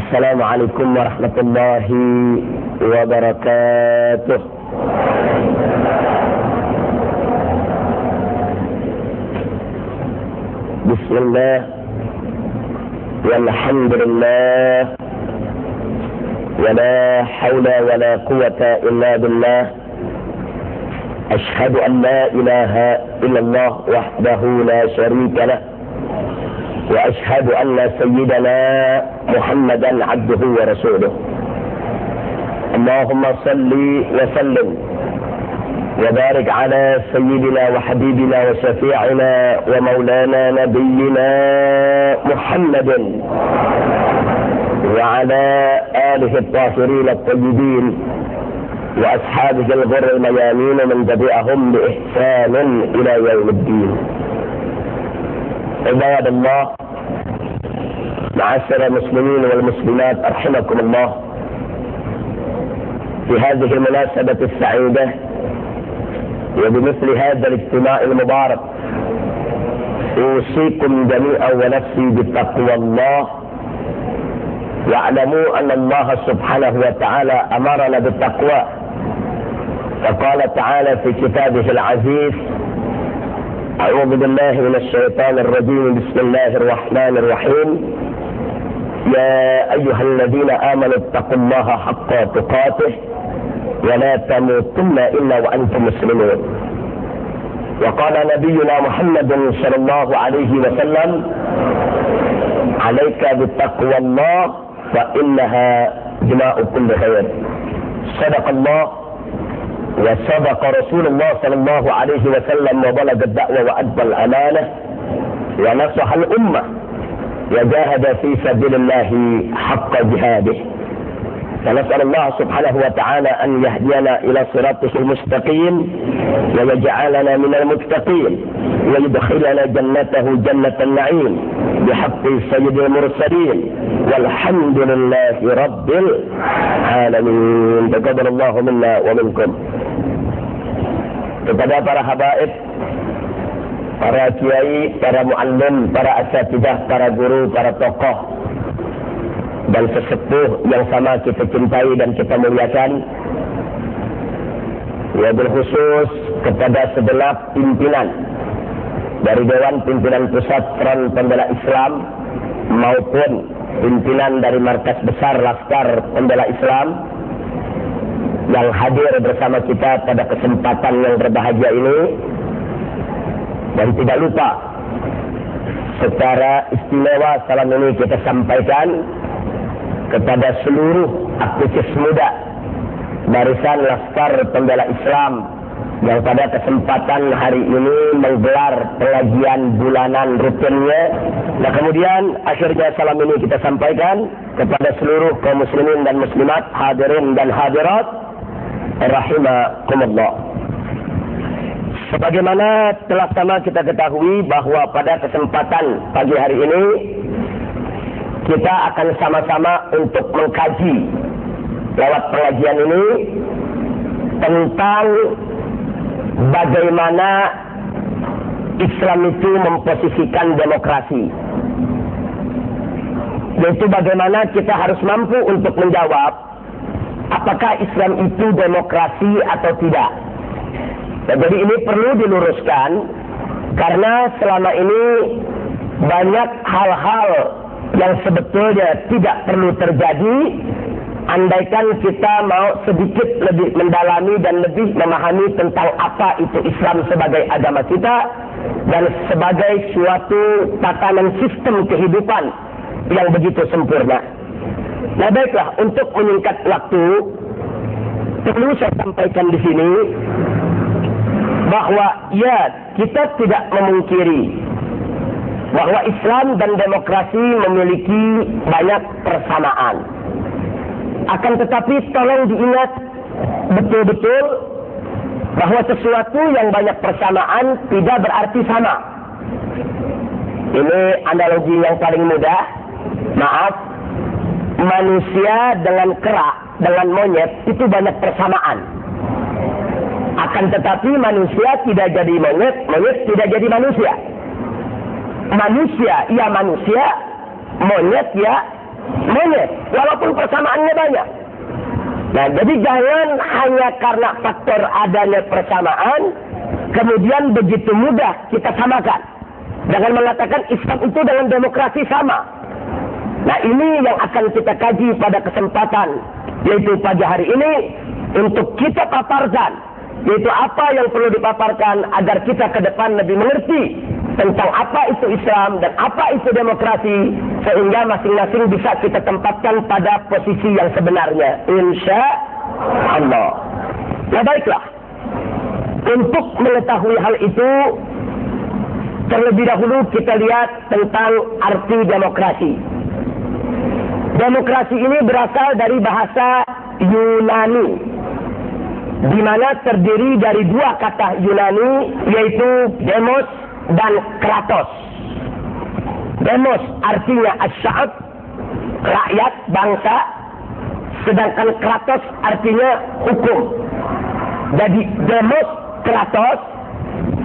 Assalamualaikum warahmatullahi wabarakatuh. Bismillah walhamdulillah wala hawla wala quwata illa billah. Ashhadu an la ilaha illallah wahdahu la syarika lah. وأشهد أن سيدنا محمدا عبده ورسوله. اللهم صل وسلم وبارك على سيدنا وحبيبنا وشفيعنا ومولانا نبينا محمد وعلى آله الطاهرين الطيبين وأصحابه الغر الميامين من تبعهم بإحسان إلى يوم الدين. عباد الله معاشر المسلمين والمسلمات رحمكم الله، في هذه المناسبة السعيدة وبمثل هذا الاجتماع المبارك أوصيكم جميعا ونفسي بتقوى الله. واعلموا أن الله سبحانه وتعالى أمرنا بالتقوى، فقال تعالى في كتابه العزيز: أعوذ بالله من الشيطان الرجيم، بسم الله الرحمن الرحيم، يا أيها الذين آمنوا اتقوا الله حق تقاته ولا تموتن إلا وأنتم مسلمون. وقال نبينا محمد صلى الله عليه وسلم: عليك بتقوى الله فإنها دماء كل خير. صدق الله وصدق رسول الله صلى الله عليه وسلم وبلغ الدعوة وأدى الأمانة ونصح الأمة وجاهد في سبيل الله حق جهاده. فنسأل الله سبحانه وتعالى أن يهدينا إلى صراطه المستقيم ويجعلنا من المتقين ويدخلنا جنته جنة النعيم بحق سيد المرسلين، والحمد لله رب العالمين. تقبل الله منا ومنكم. Kepada para habaib, para kiai, para muallim, para asatidah, para guru, para tokoh dan sesepuh yang sama kita cintai dan kita muliakan, wabil khusus kepada segenap pimpinan dari Dewan Pimpinan Pusat Front Pembela Islam maupun pimpinan dari Markas Besar Laskar Pembela Islam yang hadir bersama kita pada kesempatan yang berbahagia ini. Dan tidak lupa, secara istimewa salam ini kita sampaikan kepada seluruh aktivis muda Barisan Laskar Pembela Islam yang pada kesempatan hari ini menggelar pengajian bulanan rutinnya. Nah, kemudian akhirnya salam ini kita sampaikan kepada seluruh kaum muslimin dan muslimat, hadirin dan hadirat rahimakumullah. Sebagaimana telah sama kita ketahui bahwa pada kesempatan pagi hari ini kita akan sama-sama untuk mengkaji lewat pengajian ini tentang bagaimana Islam itu memposisikan demokrasi, yaitu bagaimana kita harus mampu untuk menjawab apakah Islam itu demokrasi atau tidak. Nah, jadi ini perlu diluruskan karena selama ini banyak hal-hal yang sebetulnya tidak perlu terjadi andaikan kita mau sedikit lebih mendalami dan lebih memahami tentang apa itu Islam sebagai agama kita dan sebagai suatu tatanan sistem kehidupan yang begitu sempurna. Nah, baiklah, untuk menyingkat waktu perlu saya sampaikan di sini bahwa ya, kita tidak memungkiri bahwa Islam dan demokrasi memiliki banyak persamaan. Akan tetapi tolong diingat betul-betul bahwa sesuatu yang banyak persamaan tidak berarti sama. Ini analogi yang paling mudah. Maaf, manusia dengan kera, dengan monyet itu banyak persamaan. Akan tetapi manusia tidak jadi monyet, monyet tidak jadi manusia. Manusia, ya manusia, monyet ya monyet, walaupun persamaannya banyak. Nah, jadi jangan hanya karena faktor adanya persamaan, kemudian begitu mudah kita samakan. Jangan mengatakan Islam itu dengan demokrasi sama. Nah, ini yang akan kita kaji pada kesempatan, yaitu pagi hari ini, untuk kita paparkan, yaitu apa yang perlu dipaparkan agar kita ke depan lebih mengerti tentang apa itu Islam dan apa itu demokrasi, sehingga masing-masing bisa kita tempatkan pada posisi yang sebenarnya, insya Allah. Nah, baiklah, untuk mengetahui hal itu, terlebih dahulu kita lihat tentang arti demokrasi. Demokrasi ini berasal dari bahasa Yunani, di mana terdiri dari dua kata Yunani, yaitu demos dan kratos. Demos artinya asy'ab, rakyat, bangsa, sedangkan kratos artinya hukum. Jadi demos, kratos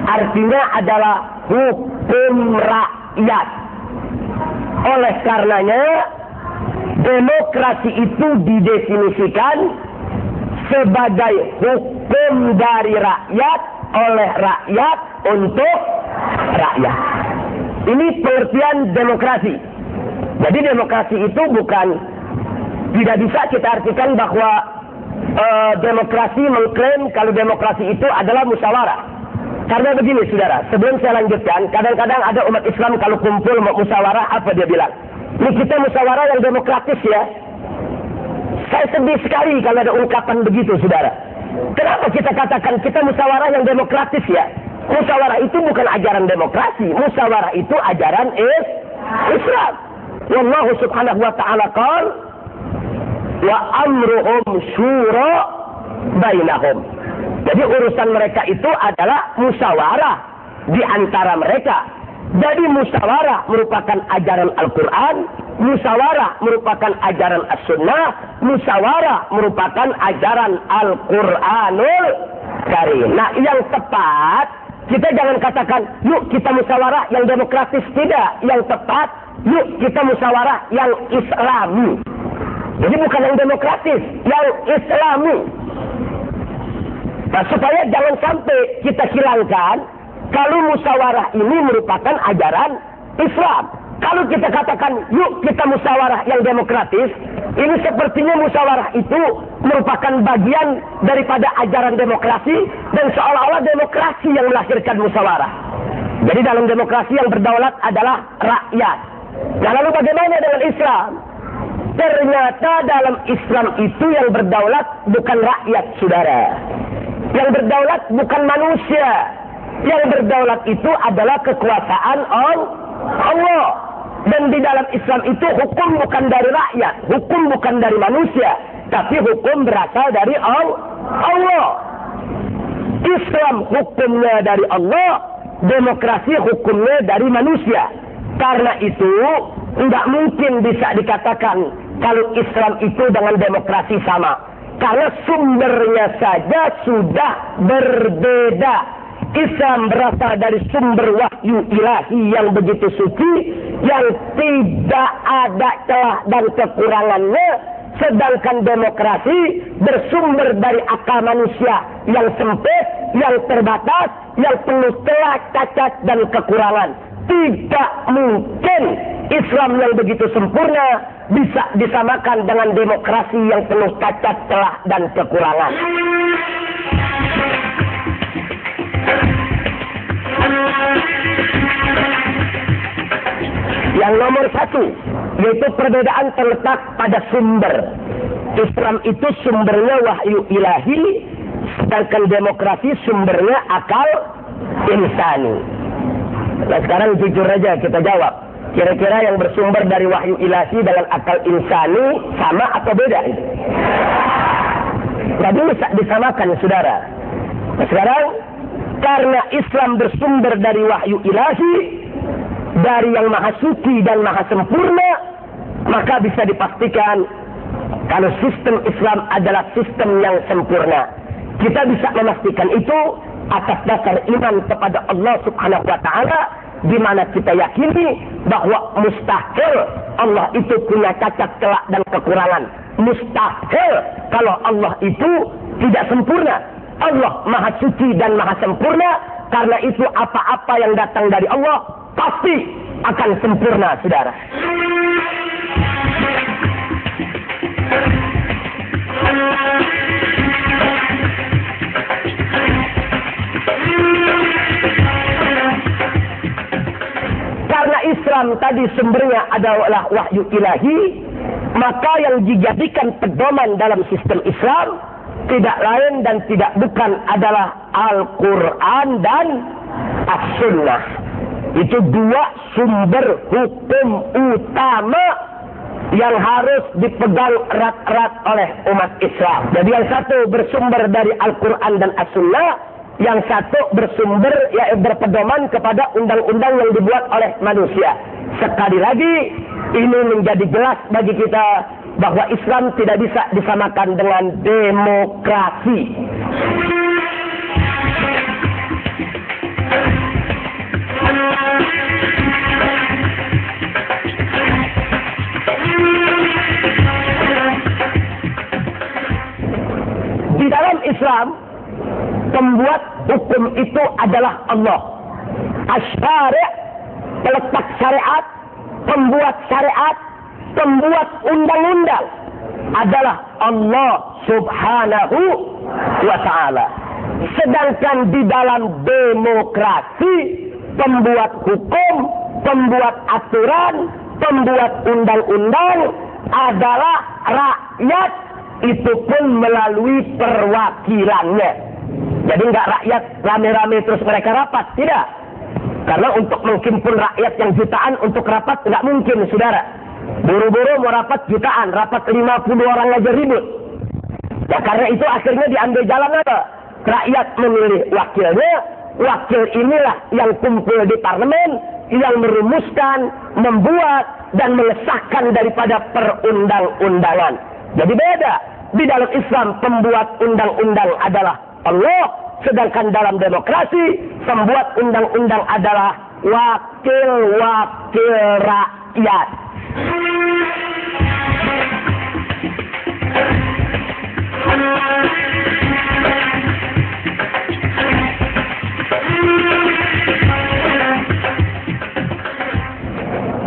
artinya adalah hukum rakyat. Oleh karenanya, demokrasi itu didefinisikan sebagai hukum dari rakyat, oleh rakyat, untuk rakyat. Ini pengertian demokrasi. Jadi demokrasi itu tidak bisa kita artikan bahwa demokrasi mengklaim kalau demokrasi itu adalah musyawarah. Karena begini saudara, sebelum saya lanjutkan, kadang-kadang ada umat Islam kalau kumpul musyawarah, apa dia bilang? Ini kita musyawarah yang demokratis ya. Saya sedih sekali kalau ada ungkapan begitu saudara. Kenapa kita katakan kita musyawarah yang demokratis ya? Musyawarah itu bukan ajaran demokrasi. Musyawarah itu ajaran Islam. Wallahu subhanahu wa ta'ala qala wa amruhum syura bainahum. Jadi urusan mereka itu adalah musyawarah di antara mereka. Jadi musyawarah merupakan ajaran Al-Quran, musyawarah merupakan ajaran As-Sunnah, musyawarah merupakan ajaran Al-Quranul Karim. Nah, yang tepat, kita jangan katakan, yuk kita musyawarah yang demokratis. Tidak. Yang tepat, yuk kita musyawarah yang Islami. Jadi bukan yang demokratis, yang Islami. Nah, supaya jangan sampai kita hilangkan kalau musyawarah ini merupakan ajaran Islam. Kalau kita katakan, yuk kita musyawarah yang demokratis, ini sepertinya musyawarah itu merupakan bagian daripada ajaran demokrasi, dan seolah-olah demokrasi yang melahirkan musyawarah. Jadi dalam demokrasi yang berdaulat adalah rakyat. Nah, lalu bagaimana dengan Islam? Ternyata dalam Islam itu yang berdaulat bukan rakyat, saudara. Yang berdaulat bukan manusia. Yang berdaulat itu adalah kekuasaan Allah. Dan di dalam Islam itu hukum bukan dari rakyat, hukum bukan dari manusia, tapi hukum berasal dari Allah. Islam hukumnya dari Allah, demokrasi hukumnya dari manusia. Karena itu tidak mungkin bisa dikatakan kalau Islam itu dengan demokrasi sama. Karena sumbernya saja sudah berbeda. Islam berasal dari sumber wahyu ilahi yang begitu suci, yang tidak ada celah dan kekurangannya. Sedangkan demokrasi bersumber dari akal manusia yang sempit, yang terbatas, yang penuh celah, cacat, dan kekurangan. Tidak mungkin Islam yang begitu sempurna bisa disamakan dengan demokrasi yang penuh cacat, celah, dan kekurangan. Yang nomor satu, yaitu perbedaan terletak pada sumber. Islam itu sumbernya wahyu ilahi, sedangkan demokrasi sumbernya akal insani. Nah, sekarang jujur aja kita jawab. Kira-kira yang bersumber dari wahyu ilahi dengan akal insani sama atau beda? Jadi bisa disamakan, saudara. Nah, sekarang karena Islam bersumber dari wahyu ilahi, dari yang maha suci dan maha sempurna, maka bisa dipastikan kalau sistem Islam adalah sistem yang sempurna. Kita bisa memastikan itu atas dasar iman kepada Allah subhanahu wa ta'ala di mana kita yakini bahwa mustahil Allah itu punya cacat celak dan kekurangan. Mustahil kalau Allah itu tidak sempurna. Allah maha suci dan maha sempurna. Karena itu apa-apa yang datang dari Allah pasti akan sempurna, saudara. Karena Islam tadi sumbernya adalah wahyu ilahi, maka yang dijadikan pedoman dalam sistem Islam tidak lain dan tidak bukan adalah Al-Quran dan As-Sunnah. Itu dua sumber hukum utama yang harus dipegang erat-erat oleh umat Islam. Jadi yang satu bersumber dari Al-Quran dan As-Sunnah, yang satu bersumber berpedoman kepada undang-undang yang dibuat oleh manusia. Sekali lagi, ini menjadi jelas bagi kita bahwa Islam tidak bisa disamakan dengan demokrasi. Di dalam Islam, pembuat hukum itu adalah Allah. Asy-syari', peletak syariat, pembuat syariat, pembuat undang-undang adalah Allah Subhanahu wa ta'ala. Sedangkan di dalam demokrasi, pembuat hukum, pembuat aturan, pembuat undang-undang adalah rakyat, itu pun melalui perwakilannya. Jadi nggak rakyat rame-rame terus mereka rapat, tidak. Karena untuk menghimpun rakyat yang jutaan untuk rapat nggak mungkin, saudara. Buru-buru mau rapat jutaan, rapat 50 orang aja ribut. Ya karena itu akhirnya diambil jalan apa? Rakyat memilih wakilnya, wakil inilah yang kumpul di parlemen, yang merumuskan, membuat, dan mengesahkan daripada perundang-undangan. Jadi beda. Di dalam Islam pembuat undang-undang adalah Allah, sedangkan dalam demokrasi pembuat undang-undang adalah wakil-wakil rakyat.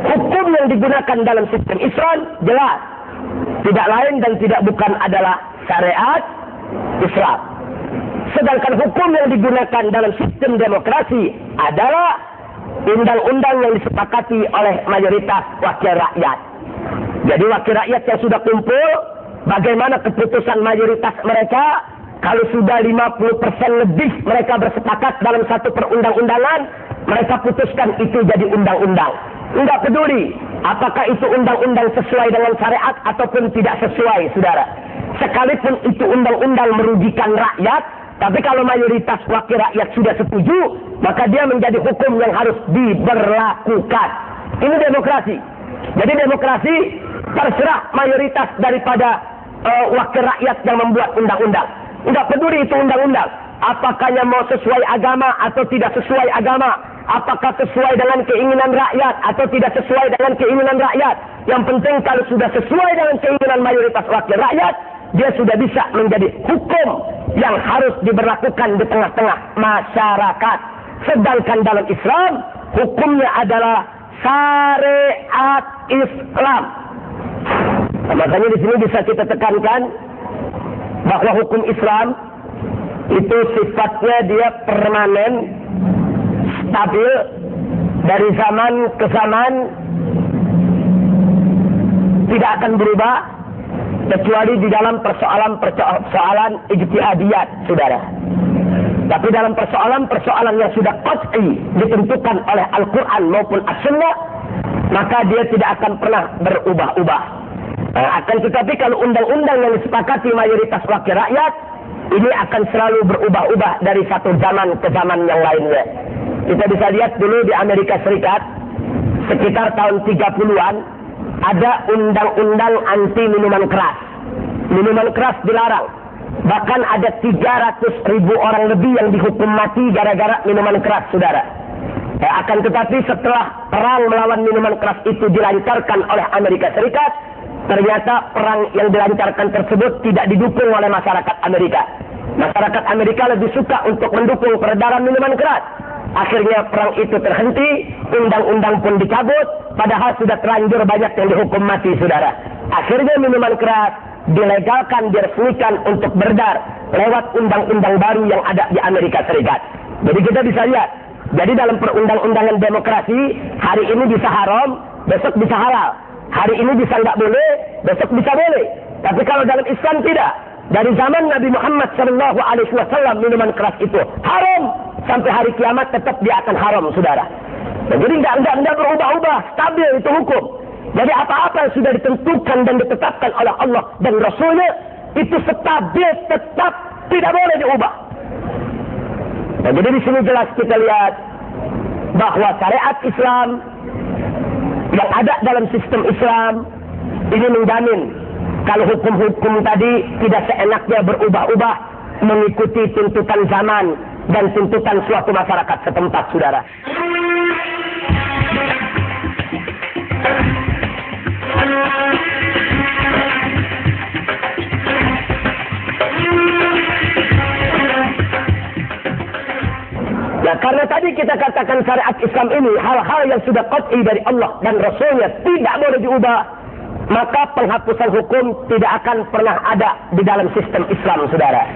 Hukum yang digunakan dalam sistem Islam jelas, tidak lain dan tidak bukan adalah syariat Islam. Sedangkan hukum yang digunakan dalam sistem demokrasi adalah undang-undang yang disepakati oleh mayoritas wakil rakyat. Jadi wakil rakyat yang sudah kumpul, bagaimana keputusan mayoritas mereka? Kalau sudah 50% lebih mereka bersepakat dalam satu perundang-undangan, mereka putuskan itu jadi undang-undang. Enggak peduli apakah itu undang-undang sesuai dengan syariat ataupun tidak sesuai, saudara. Sekalipun itu undang-undang merugikan rakyat, tapi kalau mayoritas wakil rakyat sudah setuju, maka dia menjadi hukum yang harus diberlakukan. Ini demokrasi. Jadi demokrasi terserah mayoritas daripada wakil rakyat yang membuat undang-undang. Enggak peduli itu undang-undang. Apakahnya mau sesuai agama atau tidak sesuai agama. Apakah sesuai dengan keinginan rakyat atau tidak sesuai dengan keinginan rakyat. Yang penting kalau sudah sesuai dengan keinginan mayoritas wakil rakyat, dia sudah bisa menjadi hukum yang harus diberlakukan di tengah-tengah masyarakat. Sedangkan dalam Islam, hukumnya adalah syariat Islam. Nah, makanya di sini bisa kita tekankan bahwa hukum Islam itu sifatnya dia permanen, stabil, dari zaman ke zaman, tidak akan berubah kecuali di dalam persoalan ijtihadiyat, saudara. Tapi dalam persoalan yang sudah qat'i ditentukan oleh Al-Quran maupun As-Sunnah, maka dia tidak akan pernah berubah-ubah. Akan tetapi kalau undang-undang yang disepakati mayoritas wakil rakyat, ini akan selalu berubah-ubah dari satu zaman ke zaman yang lainnya. Kita bisa lihat dulu di Amerika Serikat, sekitar tahun 30-an, ada undang-undang anti minuman keras. Minuman keras dilarang. Bahkan ada 300.000 orang lebih yang dihukum mati gara-gara minuman keras, saudara. Akan tetapi setelah perang melawan minuman keras itu dilancarkan oleh Amerika Serikat, ternyata perang yang dilancarkan tersebut tidak didukung oleh masyarakat Amerika. Masyarakat Amerika lebih suka untuk mendukung peredaran minuman keras. Akhirnya perang itu terhenti, undang-undang pun dicabut, padahal sudah terlanjur banyak yang dihukum mati, saudara. Akhirnya minuman keras dilegalkan, diresmikan untuk beredar lewat undang-undang baru yang ada di Amerika Serikat. Jadi kita bisa lihat, jadi dalam perundang-undangan demokrasi, hari ini bisa haram, besok bisa halal. Hari ini bisa nggak boleh, besok bisa boleh. Tapi kalau dalam Islam tidak. Dari zaman Nabi Muhammad SAW minuman keras itu haram, sampai hari kiamat tetap dia akan haram, saudara. Nah, jadi nggak berubah-ubah, stabil itu hukum. Jadi apa-apa yang sudah ditentukan dan ditetapkan oleh Allah dan Rasulnya itu stabil, tetap tidak boleh diubah. Nah, jadi di sini jelas kita lihat bahwa syariat Islam yang ada dalam sistem Islam ini menjamin kalau hukum-hukum tadi tidak seenaknya berubah-ubah mengikuti tuntutan zaman dan tuntutan suatu masyarakat setempat, saudara. Nah, karena tadi kita katakan syariat Islam ini hal-hal yang sudah qat'i dari Allah dan Rasulnya tidak boleh diubah, maka penghapusan hukum tidak akan pernah ada di dalam sistem Islam, saudara.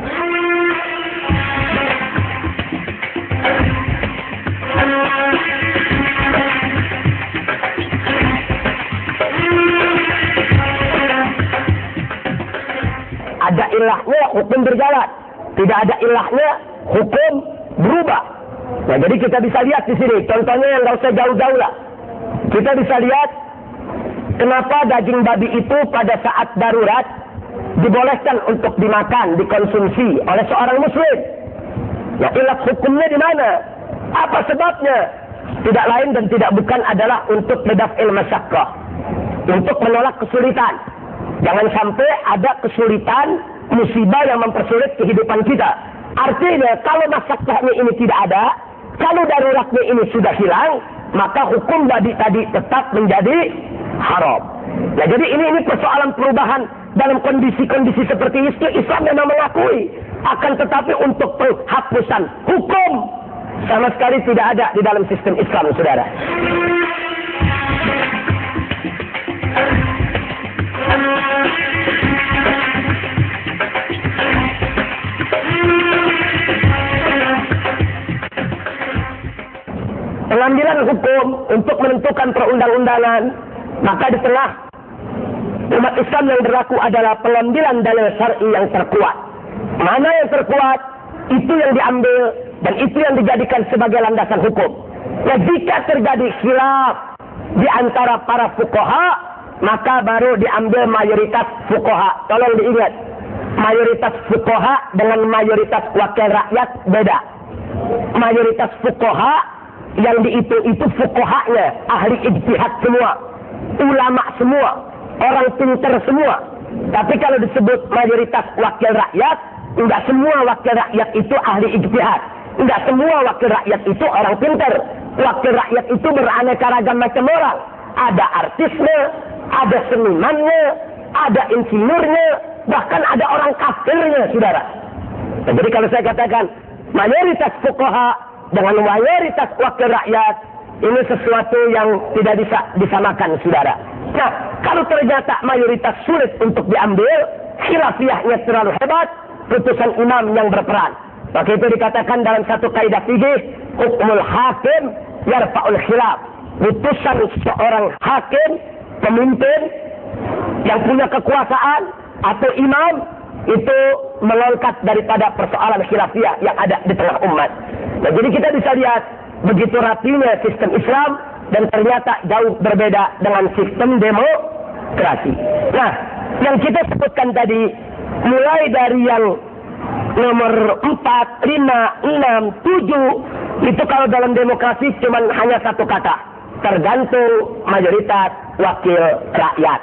Ada ilahnya hukum berjalan, tidak ada ilahnya hukum berubah. Nah, jadi kita bisa lihat di sini, contohnya yang nggak usah jauh-jauh lah. Kita bisa lihat kenapa daging babi itu pada saat darurat dibolehkan untuk dimakan, dikonsumsi oleh seorang muslim. Nah, ilah hukumnya di mana? Apa sebabnya? Tidak lain dan tidak bukan adalah untuk medaf'il masyaqqah, untuk menolak kesulitan. Jangan sampai ada kesulitan, musibah yang mempersulit kehidupan kita. Artinya kalau masyaqqahnya ini tidak ada, kalau daruratnya ini sudah hilang, maka hukum babi tadi tetap menjadi haram. Nah, jadi ini persoalan perubahan dalam kondisi-kondisi seperti itu. Islam memang mengakui, akan tetapi untuk penghapusan hukum sama sekali tidak ada di dalam sistem Islam, saudara. Pengambilan hukum untuk menentukan perundang-undangan, maka di tengah umat Islam yang berlaku adalah pengambilan dalil syar'i yang terkuat. Mana yang terkuat, itu yang diambil dan itu yang dijadikan sebagai landasan hukum. Nah, jika terjadi khilaf di antara para fuqaha, maka baru diambil mayoritas fuqaha. Tolong diingat, mayoritas fuqaha dengan mayoritas wakil rakyat beda. Mayoritas fuqaha yang dihitung itu fuqahanya, ahli ijtihad semua, ulama semua, orang pintar semua. Tapi kalau disebut mayoritas wakil rakyat, tidak semua wakil rakyat itu ahli ijtihad, tidak semua wakil rakyat itu orang pintar. Wakil rakyat itu beraneka ragam macam orang. Ada artisnya, ada senimannya, ada insinyurnya, bahkan ada orang kafirnya, saudara. Nah, jadi kalau saya katakan mayoritas fuqaha dengan mayoritas wakil rakyat, ini sesuatu yang tidak bisa disamakan, saudara. Nah, kalau ternyata mayoritas sulit untuk diambil, khilafiyahnya terlalu hebat, putusan imam yang berperan. Maka itu dikatakan dalam satu kaidah fikih, hukmul hakim yarfa'ul khilaf. Putusan seorang hakim, pemimpin yang punya kekuasaan atau imam, itu mengangkat daripada persoalan khilafiyah yang ada di tengah umat. Nah, jadi kita bisa lihat begitu rapinya sistem Islam dan ternyata jauh berbeda dengan sistem demokrasi. Nah, yang kita sebutkan tadi, mulai dari yang nomor 4, 5, 6, 7, itu kalau dalam demokrasi cuma hanya satu kata, tergantung mayoritas wakil rakyat.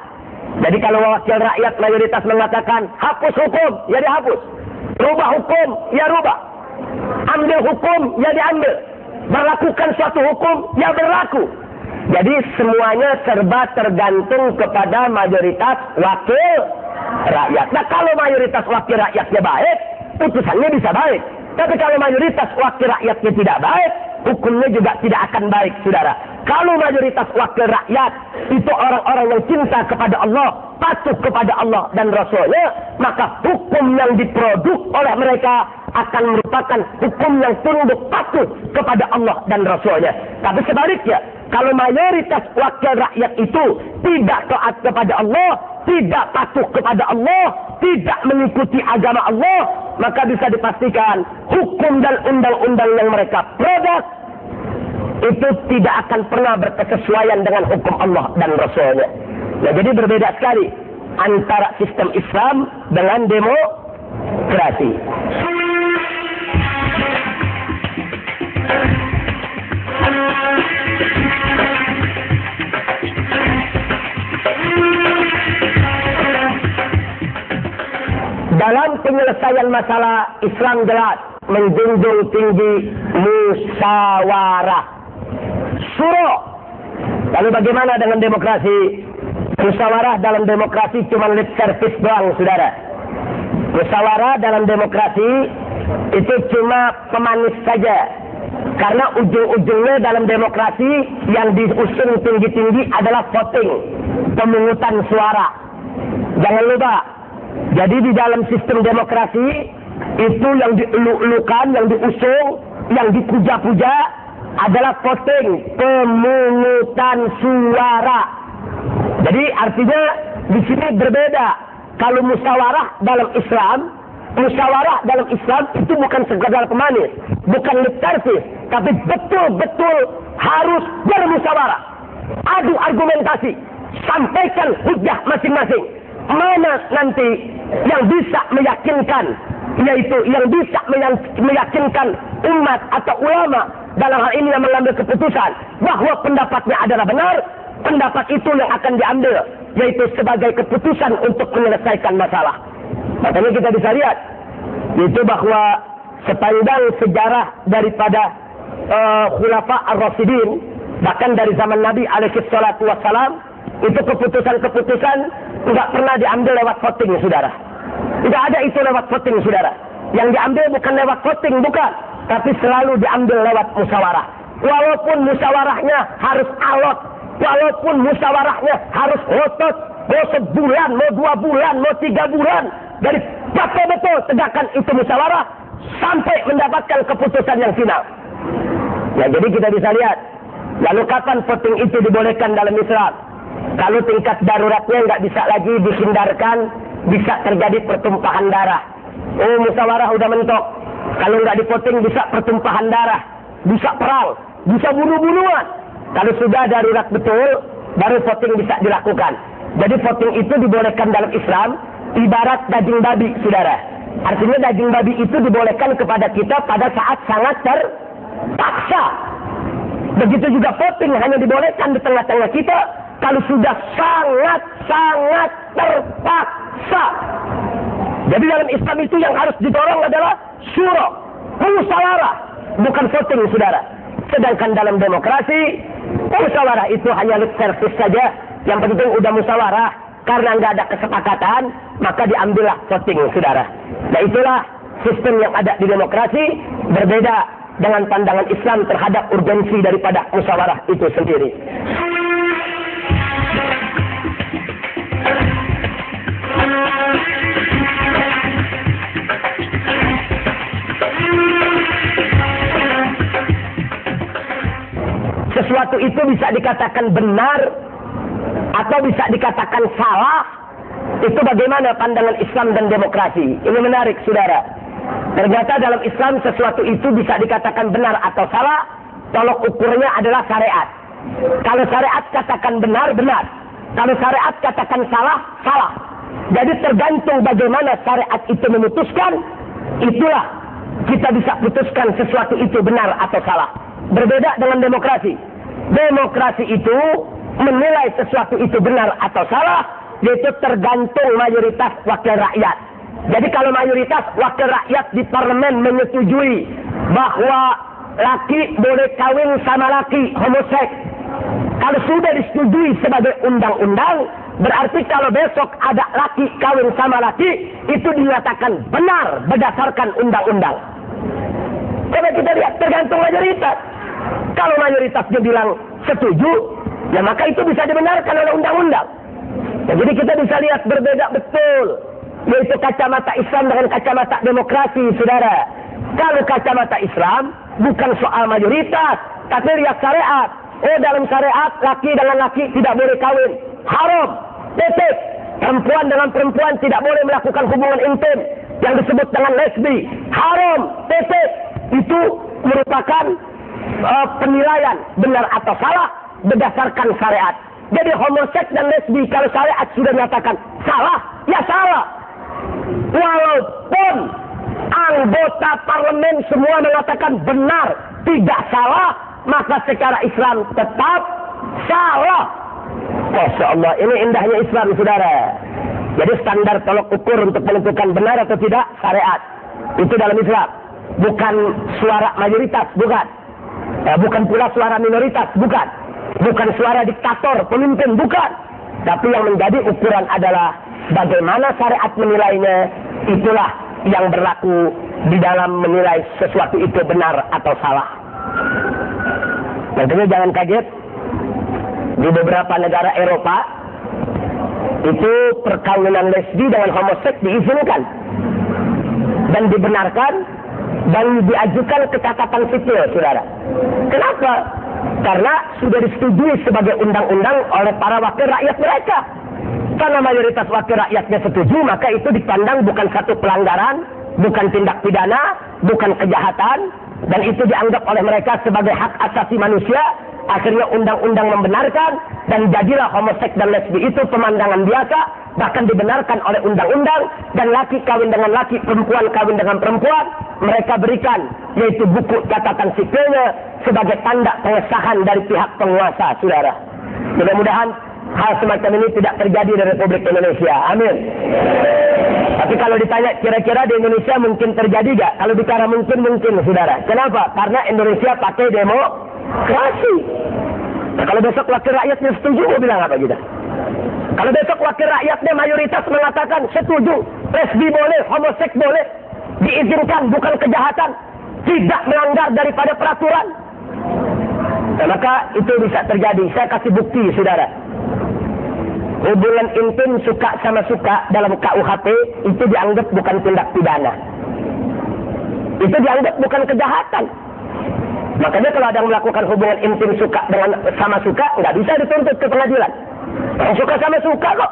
Jadi kalau wakil rakyat mayoritas mengatakan hapus hukum, ya dihapus. Rubah hukum, ya rubah. Ambil hukum, ya diambil. Berlakukan suatu hukum, ya berlaku. Jadi semuanya serba tergantung kepada mayoritas wakil rakyat. Nah kalau mayoritas wakil rakyatnya baik, putusannya bisa baik. Tapi kalau mayoritas wakil rakyatnya tidak baik, hukumnya juga tidak akan baik, saudara. Kalau mayoritas wakil rakyat itu orang-orang yang cinta kepada Allah, patuh kepada Allah dan Rasulnya, maka hukum yang diproduk oleh mereka akan merupakan hukum yang tunduk patuh kepada Allah dan Rasulnya. Tapi sebaliknya, kalau mayoritas wakil rakyat itu tidak taat kepada Allah, tidak patuh kepada Allah, tidak mengikuti agama Allah, maka bisa dipastikan hukum dan undang-undang yang mereka produk itu tidak akan pernah berkesesuaian dengan hukum Allah dan Rasulnya. Nah, jadi berbeda sekali antara sistem Islam dengan demokrasi. Dalam penyelesaian masalah, Islam jelas menjunjung tinggi musyawarah. Syuro. Lalu bagaimana dengan demokrasi? Musyawarah dalam demokrasi cuma lip service doang, saudara. Musyawarah dalam demokrasi itu cuma pemanis saja. Karena ujung-ujungnya dalam demokrasi yang diusung tinggi-tinggi adalah voting, pemungutan suara. Jangan lupa. Jadi di dalam sistem demokrasi itu yang dieluk-elukan, yang diusung, yang dipuja-puja adalah voting, pemungutan suara. Jadi artinya di sini berbeda. Kalau musyawarah dalam Islam itu bukan sekadar pemanis, bukan lip service, tapi betul-betul harus bermusyawarah. Adu argumentasi, sampaikan hujah masing-masing. Mana nanti yang bisa meyakinkan, yaitu yang bisa meyakinkan umat atau ulama dalam hal ini yang mengambil keputusan bahwa pendapatnya adalah benar, pendapat itu yang akan diambil, yaitu sebagai keputusan untuk menyelesaikan masalah. Makanya kita bisa lihat itu bahwa sepanjang sejarah daripada Khulafa Ar-Rasyidin, bahkan dari zaman Nabi alaihi salatu wassalam, itu keputusan-keputusan tidak pernah diambil lewat voting, saudara. Tidak ada itu lewat voting, saudara. Yang diambil bukan lewat voting, bukan, tapi selalu diambil lewat musyawarah. Walaupun musyawarahnya harus alot, walaupun musyawarahnya harus ngotot, mau sebulan, mau 2 bulan, mau 3 bulan, dari betul-betul tegakkan itu musyawarah sampai mendapatkan keputusan yang final. Nah, jadi kita bisa lihat, lalu kapan voting itu dibolehkan dalam Islam? Kalau tingkat daruratnya nggak bisa lagi dihindarkan, bisa terjadi pertumpahan darah. Oh, musyawarah udah mentok. Kalau nggak di-voting bisa pertumpahan darah, bisa perang, bisa bunuh-bunuhan. Kalau sudah darurat betul, baru voting bisa dilakukan. Jadi voting itu dibolehkan dalam Islam, ibarat daging babi, saudara. Artinya daging babi itu dibolehkan kepada kita pada saat sangat terpaksa. Begitu juga voting hanya dibolehkan di tengah-tengah kita kalau sudah sangat-sangat terpaksa. Jadi dalam Islam itu yang harus didorong adalah syuro, musyawarah, bukan voting, saudara. Sedangkan dalam demokrasi, musyawarah itu hanya lip service saja. Yang penting udah musyawarah, karena nggak ada kesepakatan, maka diambillah voting, saudara. Nah, itulah sistem yang ada di demokrasi, berbeda dengan pandangan Islam terhadap urgensi daripada musyawarah itu sendiri. Sesuatu itu bisa dikatakan benar atau bisa dikatakan salah. Itu bagaimana pandangan Islam dan demokrasi. Ini menarik, saudara. Ternyata dalam Islam sesuatu itu bisa dikatakan benar atau salah, tolok ukurnya adalah syariat. Kalau syariat katakan benar, benar. Kalau syariat katakan salah, salah. Jadi tergantung bagaimana syariat itu memutuskan, itulah kita bisa putuskan sesuatu itu benar atau salah. Berbeda dengan demokrasi. Demokrasi itu menilai sesuatu itu benar atau salah, yaitu tergantung mayoritas wakil rakyat. Jadi kalau mayoritas wakil rakyat di parlemen menyetujui bahwa laki boleh kawin sama laki, homoseks. Kalau sudah disetujui sebagai undang-undang, berarti kalau besok ada laki kawin sama laki, itu dinyatakan benar berdasarkan undang-undang. Coba kita lihat, tergantung mayoritas. Kalau mayoritasnya bilang setuju, ya maka itu bisa dibenarkan oleh undang-undang. Ya, jadi kita bisa lihat berbeda betul, yaitu kacamata Islam dengan kacamata demokrasi, saudara. Kalau kacamata Islam bukan soal mayoritas, tapi lihat syariat. Oh, dalam syariat laki dengan laki tidak boleh kawin, haram, titik. Perempuan dengan perempuan tidak boleh melakukan hubungan intim yang disebut dengan lesbi, haram, titik. Itu merupakan penilaian benar atau salah berdasarkan syariat. Jadi homoseks dan lesbi kalau syariat sudah menyatakan salah, ya salah. Walaupun anggota parlemen semua mengatakan benar, tidak salah, maka secara Islam tetap salah. Masya Allah, ini indahnya Islam, saudara. Jadi standar tolok ukur untuk menentukan benar atau tidak syariat. Itu dalam Islam. Bukan suara mayoritas, bukan. Bukan pula suara minoritas, bukan. Bukan suara diktator, pemimpin, bukan. Tapi yang menjadi ukuran adalah bagaimana syariat menilainya. Itulah yang berlaku di dalam menilai sesuatu itu benar atau salah. Tentunya jangan kaget, di beberapa negara Eropa itu perkawinan lesbi dengan homoseks diizinkan dan dibenarkan dan diajukan ke catatan sipil, saudara. Kenapa? Karena sudah disetujui sebagai undang-undang oleh para wakil rakyat mereka. Karena mayoritas wakil rakyatnya setuju, maka itu dipandang bukan satu pelanggaran, bukan tindak pidana, bukan kejahatan, dan itu dianggap oleh mereka sebagai hak asasi manusia. Akhirnya undang-undang membenarkan, dan jadilah homoseks dan lesbi itu pemandangan biasa, bahkan dibenarkan oleh undang-undang, dan laki kawin dengan laki, perempuan kawin dengan perempuan, mereka berikan, yaitu buku catatan sipilnya, sebagai tanda pengesahan dari pihak penguasa, saudara. Mudah-mudahan hal semacam ini tidak terjadi di Republik Indonesia. Amin. Tapi kalau ditanya kira-kira di Indonesia mungkin terjadi gak? Kalau bicara mungkin, saudara. Kenapa? Karena Indonesia pakai demokrasi. Nah, kalau besok wakil rakyatnya setuju, mau bilang apa kita? Kalau besok wakil rakyatnya mayoritas mengatakan setuju, lesbi boleh, homoseks boleh, diizinkan, bukan kejahatan, tidak melanggar daripada peraturan, nah, maka itu bisa terjadi. Saya kasih bukti, saudara. Hubungan intim suka sama suka dalam KUHP itu dianggap bukan tindak pidana. Itu dianggap bukan kejahatan. Makanya kalau ada yang melakukan hubungan intim suka dengan sama suka, nggak bisa dituntut ke pengadilan. Yang suka sama suka kok,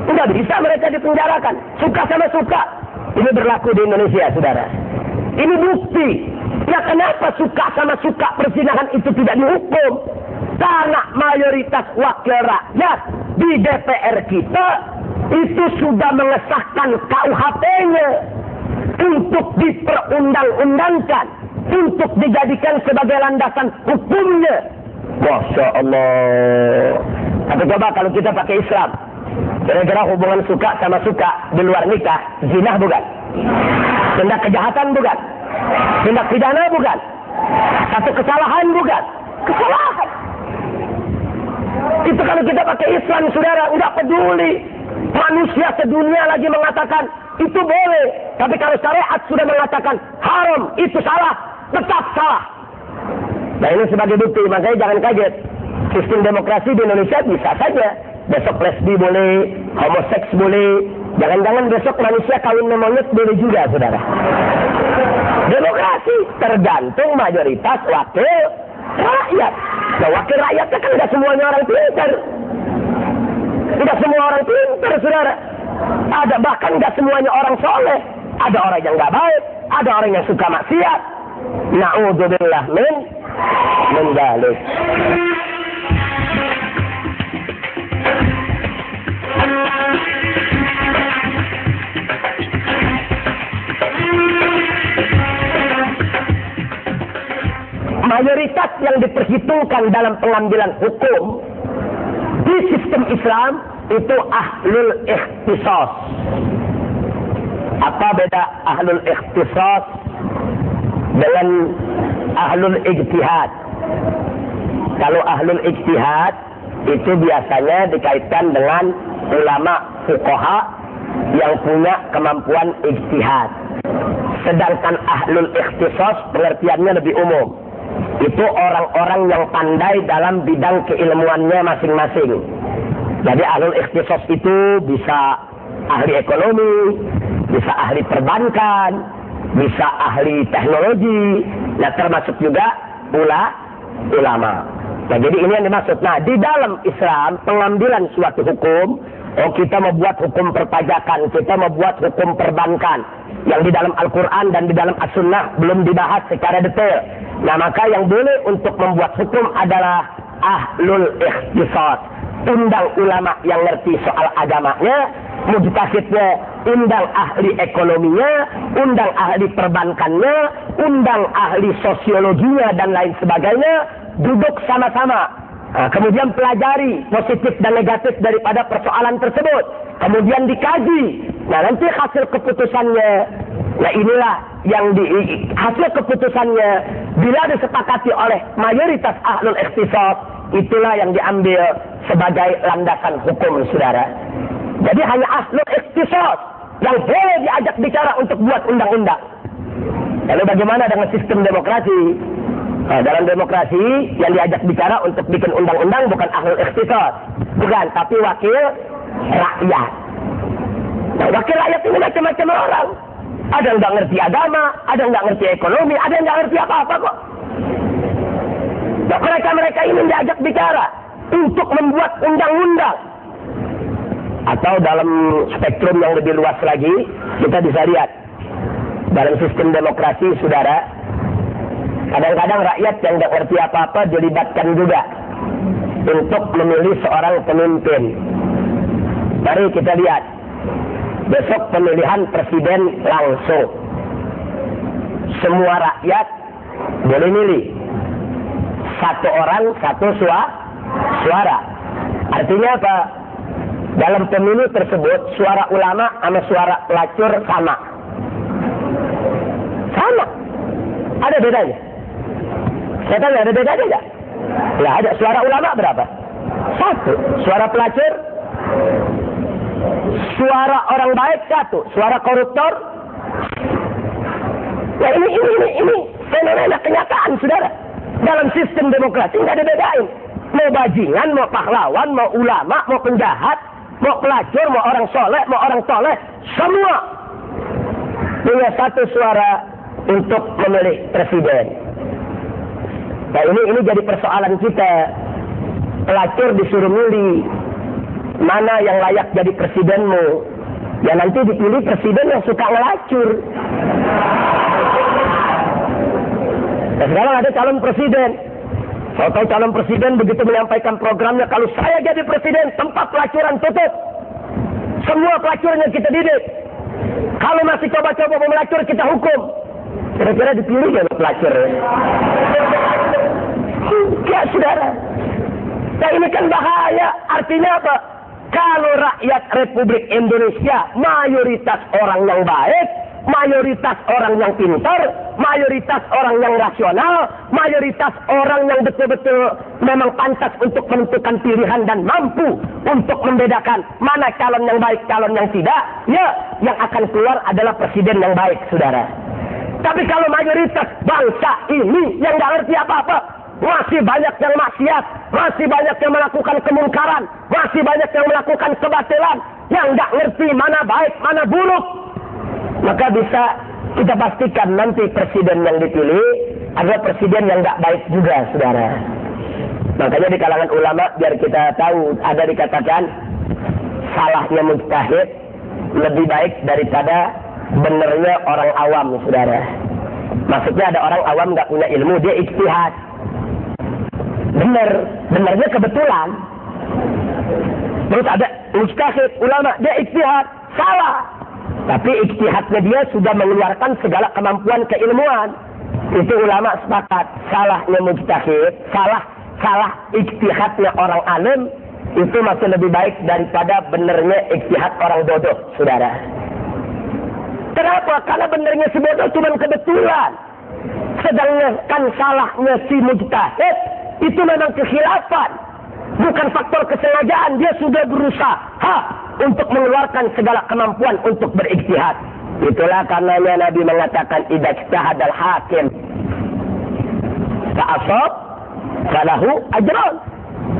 nggak bisa mereka dipenjarakan. Suka sama suka, ini berlaku di Indonesia, saudara. Ini bukti. Ya kenapa suka sama suka perzinahan itu tidak dihukum? Karena mayoritas wakil rakyat di DPR kita itu sudah mengesahkan KUHP-nya untuk diperundang-undangkan, untuk dijadikan sebagai landasan hukumnya. Masya Allah. Tapi coba kalau kita pakai Islam, kira-kira hubungan suka sama suka di luar nikah, zina bukan? Tindak kejahatan bukan? Tindak pidana bukan? Satu kesalahan bukan? Kesalahan. Itu kalau kita pakai Islam, saudara, nggak peduli. Manusia sedunia lagi mengatakan itu boleh. Tapi kalau syariat sudah mengatakan haram, itu salah, tetap salah. Nah ini sebagai bukti, makanya jangan kaget. Sistem demokrasi di Indonesia bisa saja. Besok lesbi boleh, homoseks boleh. Jangan-jangan besok manusia kawin monyet boleh juga, saudara. Demokrasi tergantung mayoritas wakil rakyat. Nah, wakil rakyatnya kan tidak semuanya orang pintar. Tidak semua orang pintar, saudara. Ada bahkan tidak semuanya orang soleh. Ada orang yang nggak baik, ada orang yang suka maksiat. Na'udzubillah min dzalik. Mayoritas yang diperhitungkan dalam pengambilan hukum di sistem Islam itu ahlul ikhtisas. Apa beda ahlul ikhtisas dengan ahlul ijtihad. Kalau ahlul ijtihad itu biasanya dikaitkan dengan ulama fuqaha yang punya kemampuan ijtihad. Sedangkan ahlul ikhtisas pengertiannya lebih umum. Itu orang-orang yang pandai dalam bidang keilmuannya masing-masing. Jadi ahlul ikhtisas itu bisa ahli ekonomi, bisa ahli perbankan, bisa ahli teknologi, nah termasuk juga ulama. Nah jadi ini yang dimaksud. Nah di dalam Islam pengambilan suatu hukum, kita membuat hukum perpajakan, kita membuat hukum perbankan, yang di dalam Al-Quran dan di dalam As-Sunnah belum dibahas secara detail. Nah maka yang boleh untuk membuat hukum adalah ahlul ikhtisas, undang ulama yang ngerti soal agamanya, mujtahidnya undang ahli ekonominya, undang ahli perbankannya, undang ahli sosiologinya dan lain sebagainya, duduk sama-sama. Nah, kemudian pelajari positif dan negatif daripada persoalan tersebut, kemudian dikaji. Nah nanti hasil keputusannya, nah inilah yang hasil keputusannya bila disepakati oleh mayoritas ahlul ikhtisas, itulah yang diambil sebagai landasan hukum, saudara. Jadi hanya ahlul ikhtisas yang boleh diajak bicara untuk buat undang-undang. Lalu bagaimana dengan sistem demokrasi? Nah, dalam demokrasi yang diajak bicara untuk bikin undang-undang bukan ahlul ikhtisas, bukan, tapi wakil rakyat. Nah, wakil rakyat ini macam-macam orang. Ada yang nggak ngerti agama, ada yang nggak ngerti ekonomi, ada yang nggak ngerti apa-apa kok. Nah, mereka ini diajak bicara untuk membuat undang-undang. Atau dalam spektrum yang lebih luas lagi, kita bisa lihat dalam sistem demokrasi, saudara, kadang-kadang rakyat yang nggak ngerti apa-apa dilibatkan juga untuk memilih seorang pemimpin. Mari kita lihat besok pemilihan presiden langsung, semua rakyat boleh milih satu orang satu suara. Artinya apa? Dalam pemilu tersebut suara ulama sama suara pelacur sama. Ada bedanya? Saya tanya, ada bedanya nggak? Lah ada. Suara ulama berapa? 1. Suara pelacur, suara orang baik 1. Suara koruptor. Nah ini fenomena kenyataan, saudara. Dalam sistem demokrasi nggak ada bedain. Mau bajingan, mau pahlawan, mau ulama, mau penjahat, mau pelacur, mau orang soleh, mau orang toleh, semua punya 1 suara untuk memilih presiden. Nah ini jadi persoalan kita. Pelacur disuruh milih mana yang layak jadi presidenmu. Ya nanti dipilih presiden yang suka ngelacur. Nah sekarang ada calon presiden. Kalau calon presiden begitu menyampaikan programnya, kalau saya jadi presiden, tempat pelacuran tutup. Semua pelacurnya kita didik. Kalau masih coba-coba mau melacur, kita hukum. Kira-kira dipilih ya pelacur ya? Ya saudara. Nah ini kan bahaya. Artinya apa? Kalau rakyat Republik Indonesia mayoritas orang yang baik, mayoritas orang yang pintar, mayoritas orang yang rasional, mayoritas orang yang betul-betul memang pantas untuk menentukan pilihan dan mampu untuk membedakan mana calon yang baik, calon yang tidak, ya yang akan keluar adalah presiden yang baik, saudara. Tapi kalau mayoritas bangsa ini yang nggak ngerti apa-apa, masih banyak yang maksiat, masih banyak yang melakukan kemungkaran, masih banyak yang melakukan kebatilan, yang nggak ngerti mana baik, mana buruk, maka bisa kita pastikan nanti presiden yang dipilih adalah presiden yang nggak baik juga, saudara. Makanya di kalangan ulama biar kita tahu ada dikatakan salahnya mujtahid lebih baik daripada benernya orang awam, saudara. Maksudnya ada orang awam nggak punya ilmu, dia ijtihad. Benernya kebetulan. Terus ada mujtahid ulama, dia ijtihad, salah. Tapi ijtihadnya dia sudah mengeluarkan segala kemampuan keilmuan. Itu ulama sepakat. Salahnya mujtahid, salah ijtihadnya orang alim, itu masih lebih baik daripada benernya ijtihad orang bodoh, saudara. Kenapa? Karena benernya si bodoh cuma kebetulan. Sedangkan salahnya si mujtahid itu memang kekhilafan, bukan faktor kesengajaan. Dia sudah berusaha untuk mengeluarkan segala kemampuan untuk berijtihad. Itulah karenanya Nabi mengatakan idza ijtahadal hakim fa'asab falahu ajran.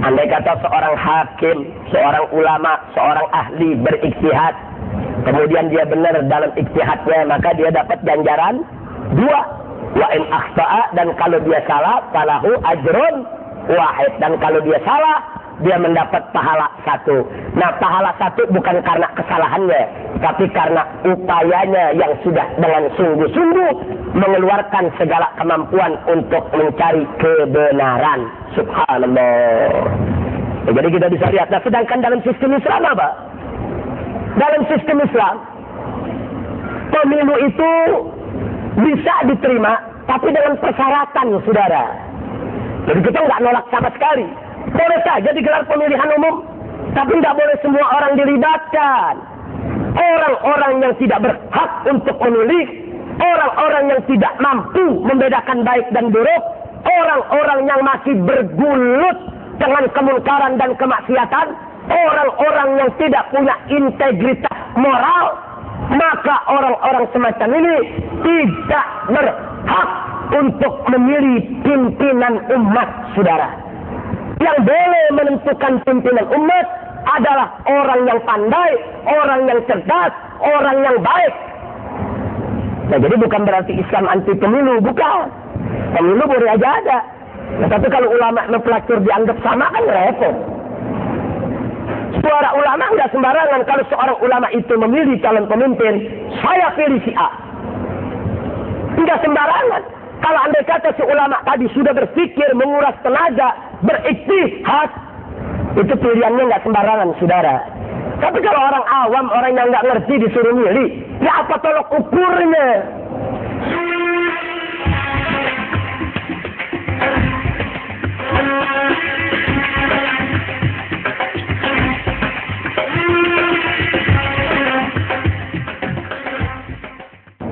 Andai kata seorang hakim, seorang ulama, seorang ahli berijtihad, kemudian dia benar dalam ijtihadnya, maka dia dapat ganjaran 2. Wa in akhta'a, dan kalau dia salah falahu ajrun wahid, dan kalau dia salah dia mendapat pahala 1. Nah, pahala 1 bukan karena kesalahannya, tapi karena upayanya yang sudah dengan sungguh-sungguh mengeluarkan segala kemampuan untuk mencari kebenaran. Subhanallah. Jadi kita bisa lihat. Nah, sedangkan dalam sistem Islam apa? Dalam sistem Islam, pemilu itu bisa diterima, tapi dengan persyaratan, saudara. Jadi kita nggak nolak sama sekali. Boleh saja digelar pemilihan umum, tapi nggak boleh semua orang dilibatkan. Orang-orang yang tidak berhak untuk memilih, orang-orang yang tidak mampu membedakan baik dan buruk, orang-orang yang masih bergulut dengan kemungkaran dan kemaksiatan, orang-orang yang tidak punya integritas moral, maka orang-orang semacam ini tidak berhak untuk memilih pimpinan umat, saudara. Yang boleh menentukan pimpinan umat adalah orang yang pandai, orang yang cerdas, orang yang baik. Nah, jadi bukan berarti Islam anti pemilu, bukan. Pemilu boleh aja ada. Tetapi kalau ulama mempelacur dianggap sama, kan repot. Suara ulama nggak sembarangan. Kalau seorang ulama itu memilih calon pemimpin, saya pilih si A. Nggak sembarangan. Kalau andai kata si ulama tadi sudah berpikir, menguras tenaga, berijtihad, itu pilihannya nggak sembarangan, saudara. Tapi kalau orang awam, orang yang nggak ngerti disuruh milih, ya apa tolok ukurnya?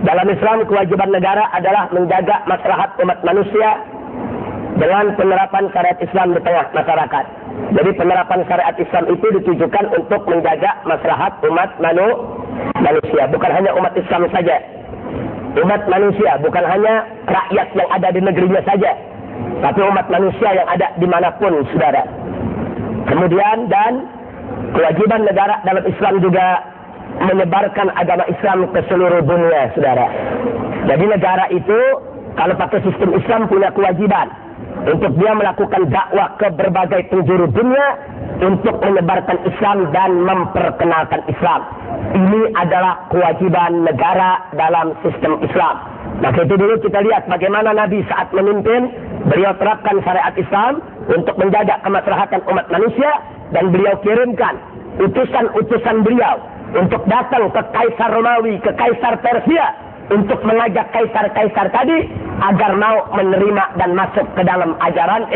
Dalam Islam, kewajiban negara adalah menjaga maslahat umat manusia dengan penerapan syariat Islam di tengah masyarakat. Jadi penerapan syariat Islam itu ditujukan untuk menjaga maslahat umat manusia. Bukan hanya umat Islam saja. Umat manusia, bukan hanya rakyat yang ada di negerinya saja, tapi umat manusia yang ada dimanapun, saudara. Kemudian, dan kewajiban negara dalam Islam juga menyebarkan agama Islam ke seluruh dunia, saudara. Jadi negara itu kalau pakai sistem Islam punya kewajiban untuk dia melakukan dakwah ke berbagai penjuru dunia untuk menyebarkan Islam dan memperkenalkan Islam. Ini adalah kewajiban negara dalam sistem Islam. Maka itu dulu kita lihat bagaimana Nabi saat memimpin, beliau terapkan syariat Islam untuk menjaga kemaslahatan umat manusia, dan beliau kirimkan utusan-utusan beliau untuk datang ke Kaisar Romawi, ke Kaisar Persia, untuk mengajak kaisar-kaisar tadi agar mau menerima dan masuk ke dalam ajaran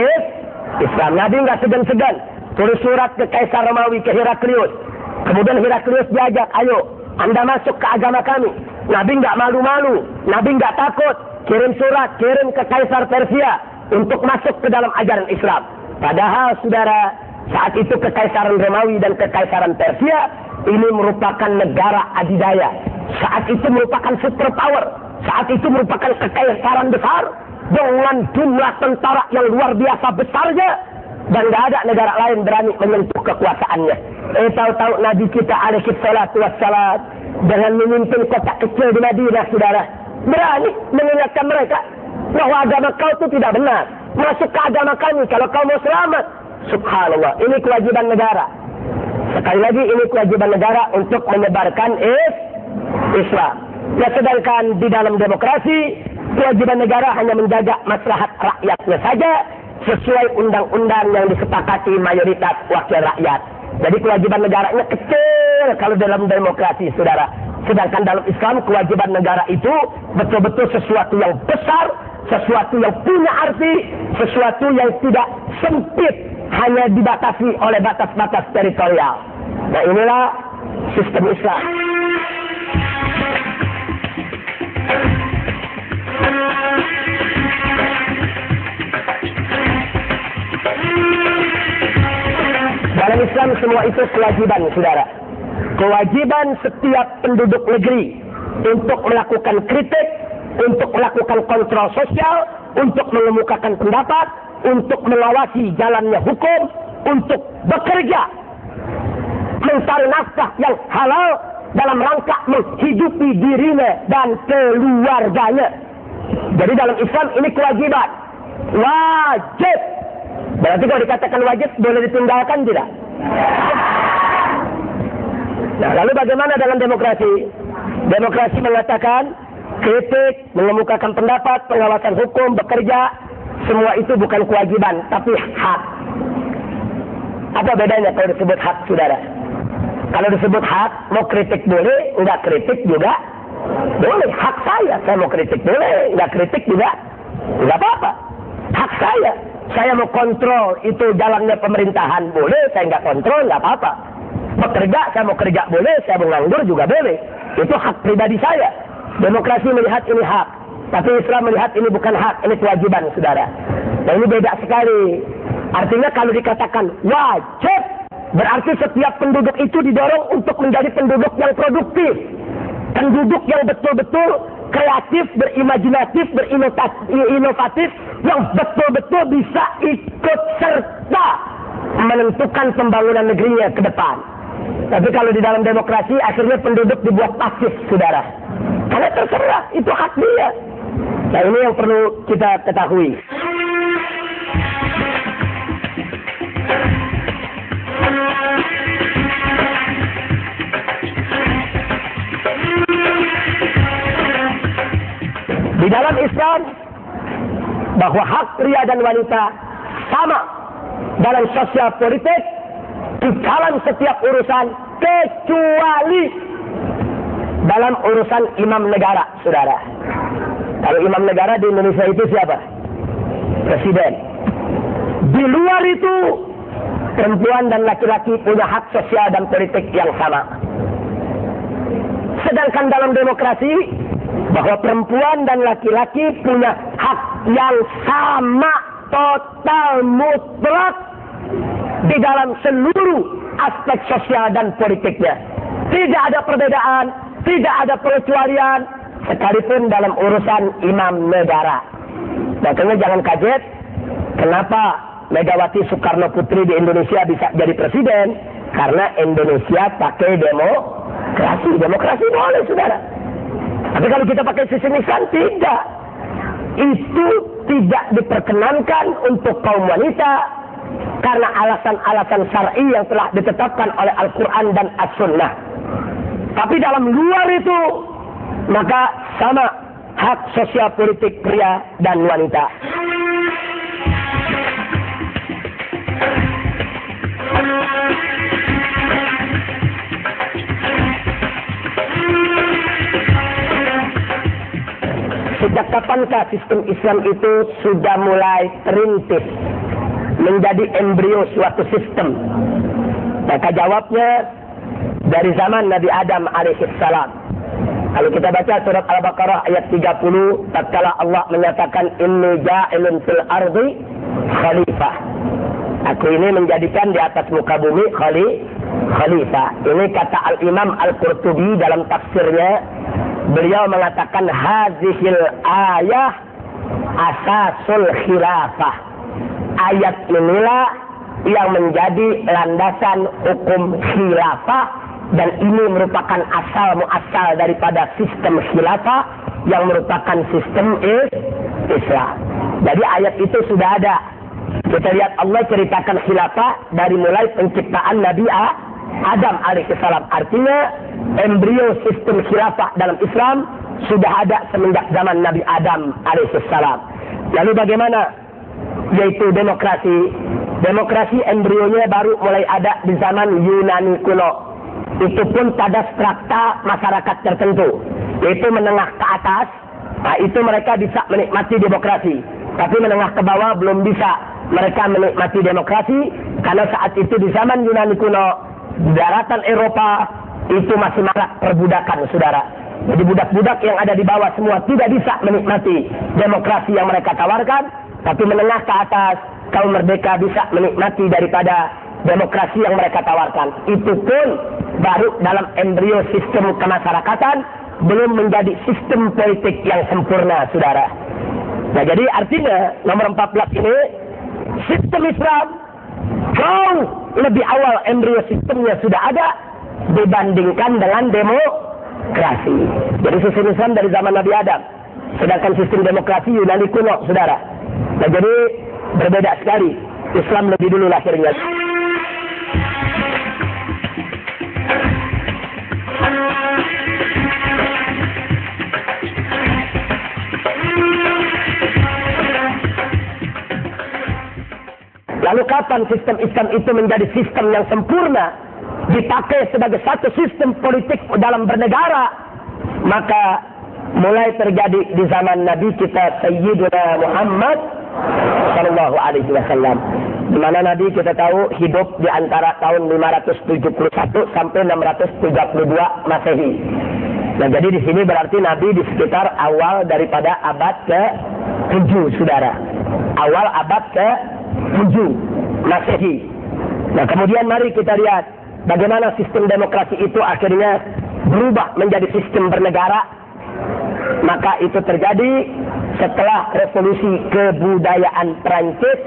Islam. Nabi nggak segan-segan tulis surat ke Kaisar Romawi, ke Heraklius. Kemudian Heraklius diajak, ayo Anda masuk ke agama kami. Nabi nggak malu-malu, Nabi nggak takut, kirim surat, kirim ke Kaisar Persia untuk masuk ke dalam ajaran Islam. Padahal, saudara, saat itu kekaisaran Romawi dan kekaisaran Persia ini merupakan negara adidaya. Saat itu merupakan superpower. Saat itu merupakan kekaisaran besar dengan jumlah tentara yang luar biasa besarnya, dan nggak ada negara lain berani menyentuh kekuasaannya. Tahu-tahu Nabi kita alaihi salatu wassalam dengan memimpin kota kecil di Madinah, saudara, berani mengingatkan mereka bahwa agama kau itu tidak benar. Masuk ke agama kami kalau kau mau selamat. Subhanallah, ini kewajiban negara. Sekali lagi, ini kewajiban negara untuk menyebarkan Islam. Ya, sedangkan di dalam demokrasi, kewajiban negara hanya menjaga maslahat rakyatnya saja sesuai undang-undang yang disepakati mayoritas wakil rakyat. Jadi kewajiban negaranya kecil kalau dalam demokrasi, saudara. Sedangkan dalam Islam, kewajiban negara itu betul-betul sesuatu yang besar, sesuatu yang punya arti, sesuatu yang tidak sempit, hanya dibatasi oleh batas-batas teritorial. Nah, inilah sistem Islam. Dalam Islam semua itu kewajiban, saudara. Kewajiban setiap penduduk negeri untuk melakukan kritik, untuk melakukan kontrol sosial, untuk mengemukakan pendapat, untuk mengawasi jalannya hukum, untuk bekerja mencari nafkah yang halal dalam rangka menghidupi dirinya dan keluarganya. Jadi dalam Islam ini kewajiban, wajib. Berarti kalau dikatakan wajib boleh ditinggalkan tidak? Nah, lalu bagaimana dalam demokrasi? Demokrasi mengatakan kritik, mengemukakan pendapat, pengawasan hukum, bekerja, semua itu bukan kewajiban, tapi hak. Apa bedanya kalau disebut hak, saudara? Kalau disebut hak, mau kritik boleh, enggak kritik juga boleh. Hak saya mau kritik boleh, enggak kritik juga enggak apa-apa. Hak saya mau kontrol itu jalannya pemerintahan boleh, saya enggak kontrol, enggak apa-apa. Bekerja, saya mau kerja boleh, saya mau nganggur juga boleh. Itu hak pribadi saya. Demokrasi melihat ini hak, tapi Islam melihat ini bukan hak, ini kewajiban, saudara. Nah, ini beda sekali. Artinya kalau dikatakan wajib, berarti setiap penduduk itu didorong untuk menjadi penduduk yang produktif, penduduk yang betul-betul kreatif, berimajinatif, berinovatif, yang betul-betul bisa ikut serta menentukan pembangunan negerinya ke depan. Tapi kalau di dalam demokrasi akhirnya penduduk dibuat pasif, saudara. Karena terserah, itu hak dia. Nah, ini yang perlu kita ketahui. Di dalam Islam, bahwa hak pria dan wanita sama dalam sosial politik di dalam setiap urusan, kecuali dalam urusan imam negara, saudara. Kalau imam negara di Indonesia itu siapa? Presiden. Di luar itu, perempuan dan laki-laki punya hak sosial dan politik yang sama. Sedangkan dalam demokrasi, bahwa perempuan dan laki-laki punya hak yang sama, total, mutlak di dalam seluruh aspek sosial dan politiknya. Tidak ada perbedaan, tidak ada pengecualian, sekalipun dalam urusan imam negara. Makanya jangan kaget, kenapa Megawati Soekarno Putri di Indonesia bisa jadi presiden? Karena Indonesia pakai demokrasi. Demokrasi boleh, saudara. Tapi kalau kita pakai sistem Islam, tidak. Itu tidak diperkenankan untuk kaum wanita karena alasan-alasan syar'i yang telah ditetapkan oleh Al-Quran dan As-Sunnah. Tapi dalam luar itu, maka sama hak sosial politik pria dan wanita. Sejak kapankah sistem Islam itu sudah mulai terintis menjadi embrio suatu sistem? Maka jawabnya dari zaman Nabi Adam alaihissalam. Kalau kita baca surat Al-Baqarah ayat 30, tatkala Allah menyatakan inni ja'ilun fil ardi khalifah. Aku ini menjadikan di atas muka bumi khalifah. Ini kata Al-Imam Al-Qurtubi dalam tafsirnya. Beliau mengatakan hazihil ayah asasul khilafah. Ayat inilah yang menjadi landasan hukum khilafah, dan ini merupakan asal muasal daripada sistem khilafah yang merupakan sistem Islam. Jadi ayat itu sudah ada. Kita lihat Allah ceritakan khilafah dari mulai penciptaan Nabi Adam alaihissalam. Artinya embrio sistem khilafah dalam Islam sudah ada semenjak zaman Nabi Adam alaihissalam. Lalu bagaimana? Yaitu demokrasi. Demokrasi embrionya baru mulai ada di zaman Yunani kuno. Itu pun pada strata masyarakat tertentu, yaitu menengah ke atas. Nah, itu mereka bisa menikmati demokrasi. Tapi menengah ke bawah belum bisa mereka menikmati demokrasi, karena saat itu di zaman Yunani kuno, di daratan Eropa itu masih marak perbudakan, saudara. Jadi budak-budak yang ada di bawah semua tidak bisa menikmati demokrasi yang mereka tawarkan, tapi menengah ke atas kaum merdeka bisa menikmati daripada demokrasi yang mereka tawarkan. Itu pun baru dalam embrio sistem kemasyarakatan, belum menjadi sistem politik yang sempurna, saudara. Nah, jadi artinya nomor 14 ini, sistem Islam jauh lebih awal embrio sistemnya sudah ada dibandingkan dengan demokrasi. Jadi sistem Islam dari zaman Nabi Adam, sedangkan sistem demokrasi Yunani kuno, saudara. Nah, jadi berbeda sekali. Islam lebih dulu lahirnya. Lalu kapan sistem Islam itu menjadi sistem yang sempurna, dipakai sebagai satu sistem politik dalam bernegara? Maka mulai terjadi di zaman Nabi kita Sayyiduna Muhammad Sallallahu Alaihi Wasallam, di mana Nabi kita tahu hidup di antara tahun 571 sampai 632 Masehi. Nah, jadi di sini berarti Nabi di sekitar awal daripada abad ke-7, saudara. Awal abad ke-7 Masehi. Nah, kemudian mari kita lihat bagaimana sistem demokrasi itu akhirnya berubah menjadi sistem bernegara. Maka itu terjadi setelah revolusi kebudayaan Prancis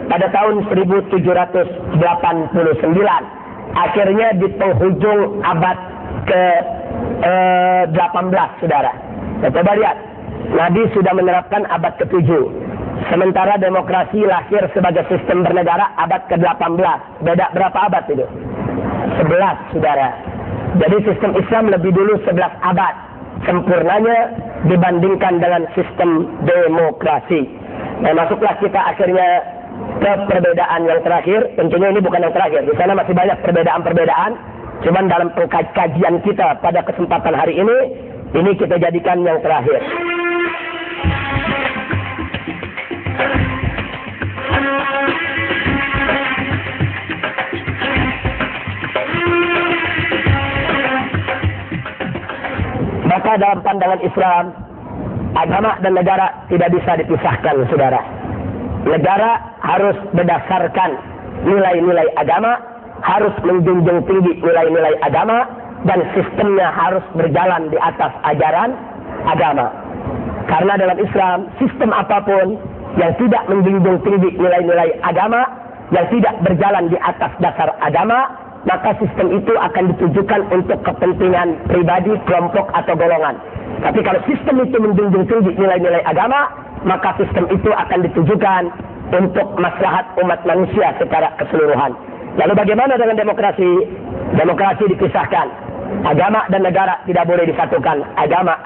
pada tahun 1789. Akhirnya di penghujung abad ke-18, saudara. Nah, coba lihat, Nabi sudah menerapkan abad ke-7. Sementara demokrasi lahir sebagai sistem bernegara abad ke-18. Beda berapa abad itu? 11, saudara. Jadi sistem Islam lebih dulu 11 abad sempurnanya dibandingkan dengan sistem demokrasi. Nah, masuklah kita akhirnya ke perbedaan yang terakhir. Tentunya ini bukan yang terakhir. Di sana masih banyak perbedaan-perbedaan. Cuman dalam kajian kita pada kesempatan hari ini kita jadikan yang terakhir. Maka dalam pandangan Islam, agama dan negara tidak bisa dipisahkan, saudara. Negara harus berdasarkan nilai-nilai agama, harus menjunjung tinggi nilai-nilai agama, dan sistemnya harus berjalan di atas ajaran agama. Karena dalam Islam, sistem apapun yang tidak menjunjung tinggi nilai-nilai agama, yang tidak berjalan di atas dasar agama, maka sistem itu akan ditujukan untuk kepentingan pribadi, kelompok, atau golongan. Tapi kalau sistem itu menjunjung tinggi nilai-nilai agama, maka sistem itu akan ditujukan untuk maslahat umat manusia secara keseluruhan. Lalu bagaimana dengan demokrasi? Demokrasi dipisahkan. Agama dan negara tidak boleh disatukan. Agama,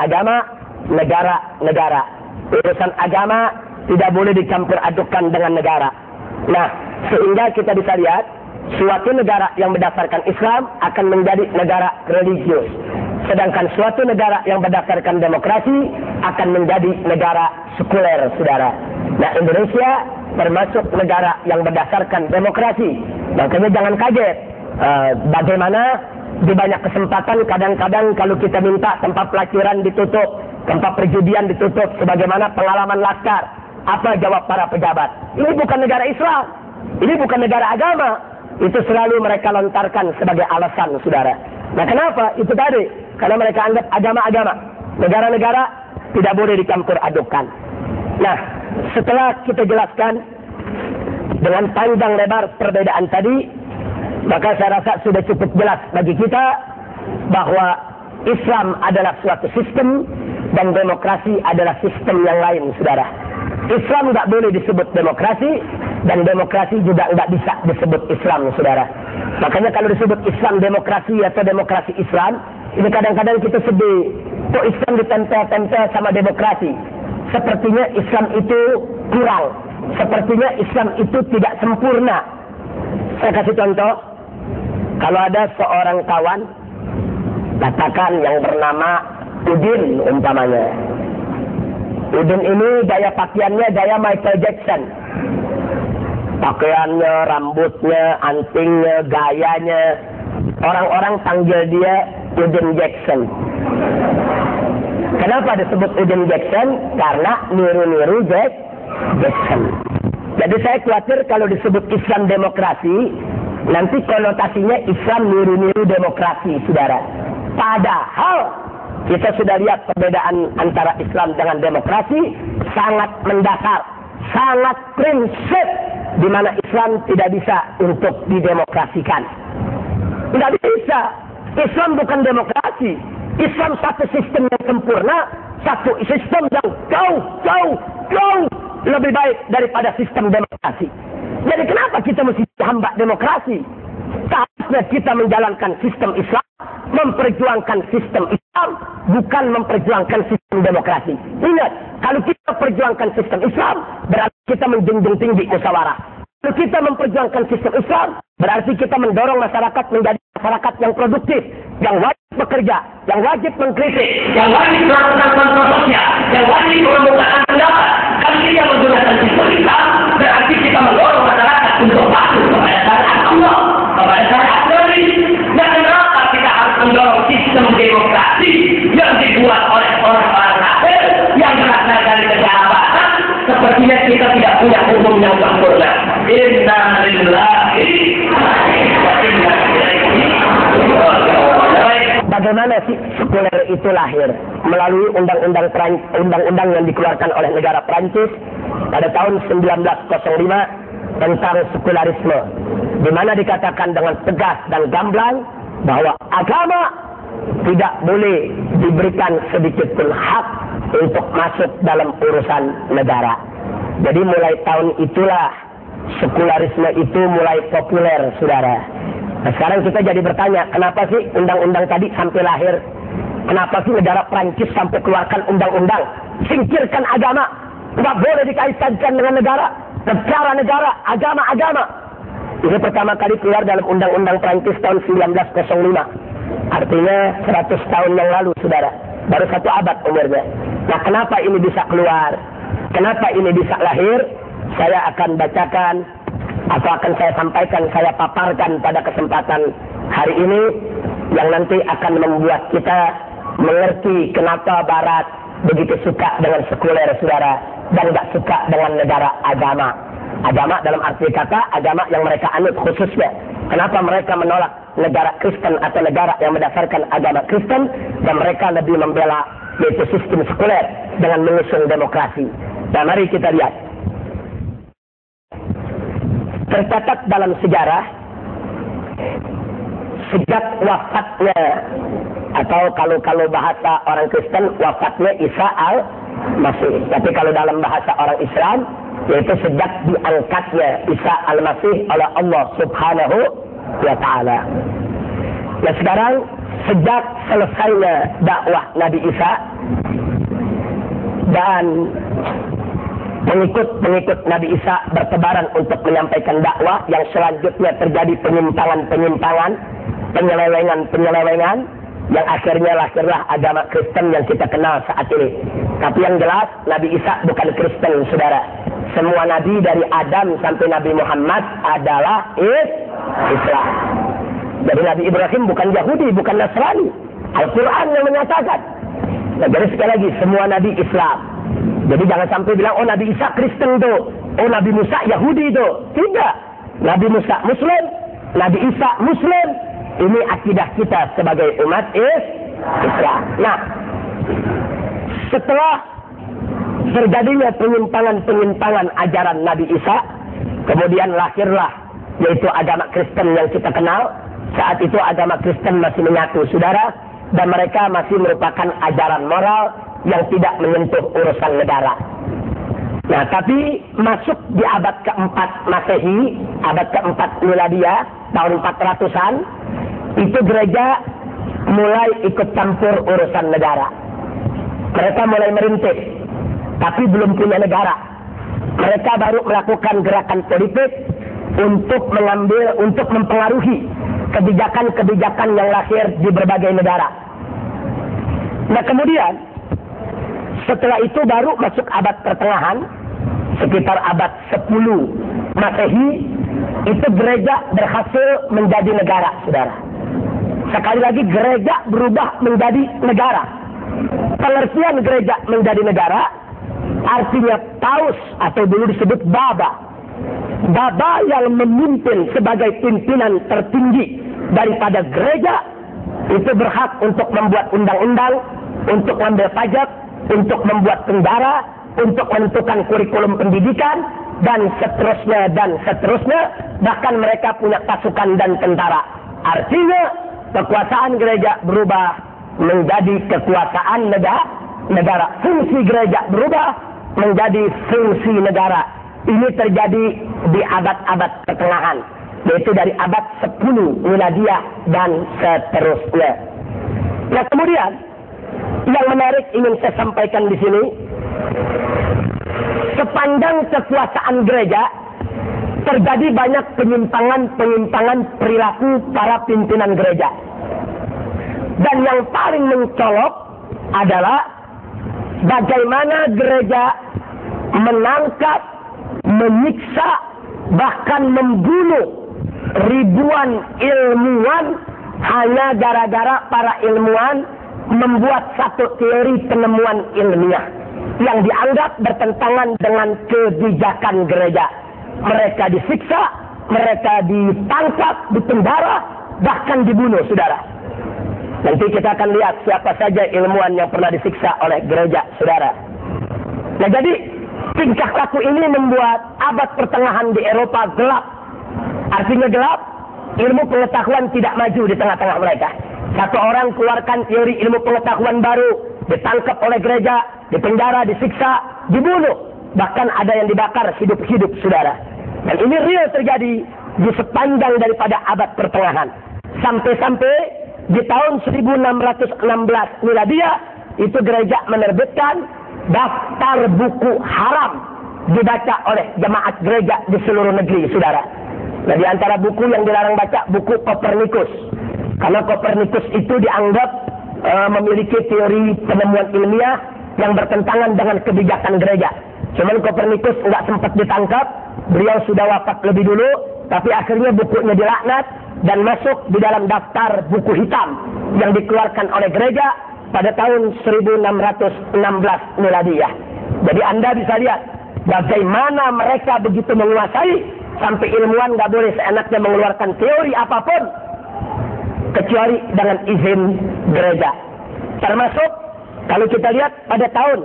negara. Urusan agama tidak boleh dicampur adukkan dengan negara. Nah, sehingga kita bisa lihat, suatu negara yang berdasarkan Islam akan menjadi negara religius. Sedangkan suatu negara yang berdasarkan demokrasi akan menjadi negara sekuler, saudara. Nah, Indonesia termasuk negara yang berdasarkan demokrasi. Makanya jangan kaget bagaimana di banyak kesempatan kadang-kadang kalau kita minta tempat pelacuran ditutup, tempat perjudian ditutup, sebagaimana pengalaman Laskar. Apa jawab para pejabat? Ini bukan negara Islam, ini bukan negara agama. Itu selalu mereka lontarkan sebagai alasan, saudara. Nah, kenapa? Itu tadi, karena mereka anggap agama-agama, negara-negara tidak boleh dicampur adukkan. Nah, setelah kita jelaskan dengan panjang lebar perbedaan tadi, maka saya rasa sudah cukup jelas bagi kita bahwa Islam adalah suatu sistem dan demokrasi adalah sistem yang lain, saudara. Islam nggak boleh disebut demokrasi, dan demokrasi juga nggak bisa disebut Islam, saudara. Makanya kalau disebut Islam demokrasi atau demokrasi Islam, ini kadang-kadang kita sedih. Kok Islam ditempel-tempel sama demokrasi? Sepertinya Islam itu kurang. Sepertinya Islam itu tidak sempurna. Saya kasih contoh. Kalau ada seorang kawan, katakan yang bernama Udin umpamanya. Udin ini gaya pakaiannya gaya Michael Jackson. Pakaiannya, rambutnya, antingnya, gayanya. Orang-orang panggil dia Udin Jackson. Kenapa disebut Udin Jackson? Karena niru-niru Jackson. Jadi saya khawatir kalau disebut Islam demokrasi, nanti konotasinya Islam niru-niru demokrasi, saudara. Padahal kita sudah lihat perbedaan antara Islam dengan demokrasi sangat mendasar, sangat prinsip, di mana Islam tidak bisa untuk didemokrasikan. Tidak bisa. Islam bukan demokrasi. Islam satu sistem yang sempurna, satu sistem yang jauh lebih baik daripada sistem demokrasi. Jadi kenapa kita mesti hamba demokrasi? Seharusnya kita menjalankan sistem Islam, memperjuangkan sistem Islam, bukan memperjuangkan sistem demokrasi. Ingat, kalau kita perjuangkan sistem Islam, berarti kita menjunjung tinggi musyawarah. Kalau kita memperjuangkan sistem Islam, berarti kita mendorong masyarakat menjadi masyarakat yang produktif, yang wajib bekerja, yang wajib mengkritik, yang wajib melakukan kontrol sosial, yang wajib mengemukakan pendapat. Kalau kita menggunakan sistem Islam, berarti kita mendorong masyarakat untuk patuh kepada syariat Allah, kepada syariat Nabi. Dan kenapa kita harus mendorong sistem demokrasi yang dibuat oleh orang-orang kafir yang berasal dari negara barat? Sepertinya kita tidak punya hukum yang sempurna. Inna lillahi wa inna ilaihi raji'un. Bagaimana sih sekuler itu lahir? Melalui undang-undang yang dikeluarkan oleh negara Prancis pada tahun 1905 tentang sekularisme, di mana dikatakan dengan tegas dan gamblang bahwa agama tidak boleh diberikan sedikit pun hak untuk masuk dalam urusan negara. Jadi mulai tahun itulah sekularisme itu mulai populer, saudara. Nah, sekarang kita jadi bertanya, kenapa sih undang-undang tadi sampai lahir? Kenapa sih negara Prancis sampai keluarkan undang-undang? Singkirkan agama, tidak boleh dikaitkan dengan negara, agama. Ini pertama kali keluar dalam undang-undang Prancis tahun 1905. Artinya 100 tahun yang lalu, saudara. Baru 1 abad umurnya. Nah, kenapa ini bisa keluar? Kenapa ini bisa lahir? Saya akan bacakan atau akan saya sampaikan, saya paparkan pada kesempatan hari ini yang nanti akan membuat kita mengerti kenapa Barat begitu suka dengan sekuler, saudara, dan tidak suka dengan negara agama. Agama dalam arti kata agama yang mereka anut khususnya. Kenapa mereka menolak negara Kristen atau negara yang berdasarkan agama Kristen, dan mereka lebih membela yaitu sistem sekuler dengan mengusung demokrasi. Nah, mari kita lihat. Tercatat dalam sejarah, sejak wafatnya, atau kalau bahasa orang Kristen, wafatnya Isa al-Masih. Tapi kalau dalam bahasa orang Islam, yaitu sejak diangkatnya Isa al-Masih oleh Allah Subhanahu wa Ta'ala. Nah, sekarang sejak selesainya dakwah Nabi Isa dan pengikut Nabi Isa bertebaran untuk menyampaikan dakwah, yang selanjutnya terjadi penyimpangan, penyelewengan, yang akhirnya lahirlah agama Kristen yang kita kenal saat ini. Tapi yang jelas Nabi Isa bukan Kristen, saudara. Semua nabi dari Adam sampai Nabi Muhammad adalah Islam. Jadi Nabi Ibrahim bukan Yahudi, bukan Nasrani. Al-Quran yang menyatakan. Nah, jadi sekali lagi, semua nabi Islam. Jadi jangan sampai bilang, oh Nabi Isa Kristen tuh, oh Nabi Musa Yahudi tuh. Tidak. Nabi Musa Muslim, Nabi Isa Muslim. Ini akidah kita sebagai umat Islam. Nah, setelah terjadinya penyimpangan ajaran Nabi Isa, kemudian lahirlah yaitu agama Kristen yang kita kenal. Saat itu agama Kristen masih menyatu, saudara, dan mereka masih merupakan ajaran moral yang tidak menyentuh urusan negara. Nah, tapi masuk di abad keempat Masehi, abad keempat Miladia, tahun 400-an, itu gereja mulai ikut campur urusan negara. Mereka mulai merintis, tapi belum punya negara. Mereka baru melakukan gerakan politik untuk mempengaruhi kebijakan-kebijakan yang lahir di berbagai negara. Nah, kemudian setelah itu baru masuk abad pertengahan, sekitar abad 10 Masehi, itu gereja berhasil menjadi negara, saudara. Sekali lagi, gereja berubah menjadi negara. Pengertian gereja menjadi negara artinya paus, atau dulu disebut baba. baba yang memimpin sebagai pimpinan tertinggi daripada gereja itu berhak untuk membuat undang-undang, untuk mengambil pajak, untuk membuat tentara, untuk menentukan kurikulum pendidikan, dan seterusnya. Bahkan mereka punya pasukan dan tentara. Artinya kekuasaan gereja berubah menjadi kekuasaan negara. Fungsi gereja berubah menjadi fungsi negara. Ini terjadi di abad-abad pertengahan, yaitu dari abad 10 miladiah dan seterusnya. Nah, kemudian yang menarik ingin saya sampaikan di sini, sepanjang kekuasaan gereja terjadi banyak penyimpangan perilaku para pimpinan gereja. Dan yang paling mencolok adalah bagaimana gereja menangkap, menyiksa, bahkan membunuh ribuan ilmuwan hanya gara-gara para ilmuwan membuat satu teori penemuan ilmiah yang dianggap bertentangan dengan kebijakan gereja. Mereka disiksa, mereka ditangkap, dipenjara, bahkan dibunuh, saudara. Nanti kita akan lihat siapa saja ilmuwan yang pernah disiksa oleh gereja, saudara. Nah, jadi tingkah laku ini membuat abad pertengahan di Eropa gelap. Artinya gelap, ilmu pengetahuan tidak maju di tengah-tengah mereka. Satu orang keluarkan teori ilmu pengetahuan baru, ditangkap oleh gereja, dipenjara, disiksa, dibunuh. Bahkan ada yang dibakar hidup-hidup, saudara. Dan ini real terjadi di sepanjang daripada abad pertengahan. Sampai-sampai di tahun 1616 miladiah, itu gereja menerbitkan daftar buku haram dibaca oleh jemaat gereja di seluruh negeri, saudara. Nah, di antara buku yang dilarang baca, buku Kopernikus. Karena Kopernikus itu dianggap memiliki teori penemuan ilmiah yang bertentangan dengan kebijakan gereja. Cuman Kopernikus nggak sempat ditangkap, beliau sudah wafat lebih dulu, tapi akhirnya bukunya dilaknat dan masuk di dalam daftar buku hitam yang dikeluarkan oleh gereja pada tahun 1616 miladiah. Jadi Anda bisa lihat bagaimana mereka begitu menguasai sampai ilmuwan nggak boleh seenaknya mengeluarkan teori apapun kecuali dengan izin gereja. Termasuk kalau kita lihat pada tahun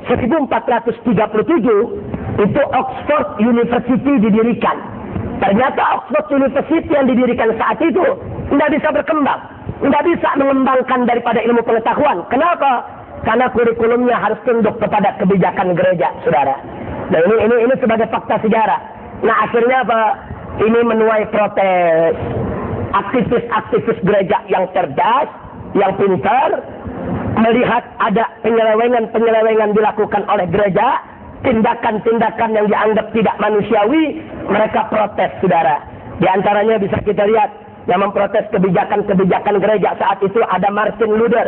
1437 itu Oxford University didirikan. Ternyata Oxford University yang didirikan saat itu tidak bisa berkembang, tidak bisa mengembangkan daripada ilmu pengetahuan. Kenapa? Karena kurikulumnya harus tunduk kepada kebijakan gereja, saudara. Nah, ini sebagai fakta sejarah. Nah, akhirnya apa? Ini menuai protes. Aktivis-aktivis gereja yang cerdas, yang pintar, melihat ada penyelewengan dilakukan oleh gereja, tindakan-tindakan yang dianggap tidak manusiawi, mereka protes, saudara. Di antaranya bisa kita lihat yang memprotes kebijakan-kebijakan gereja saat itu ada Martin Luther.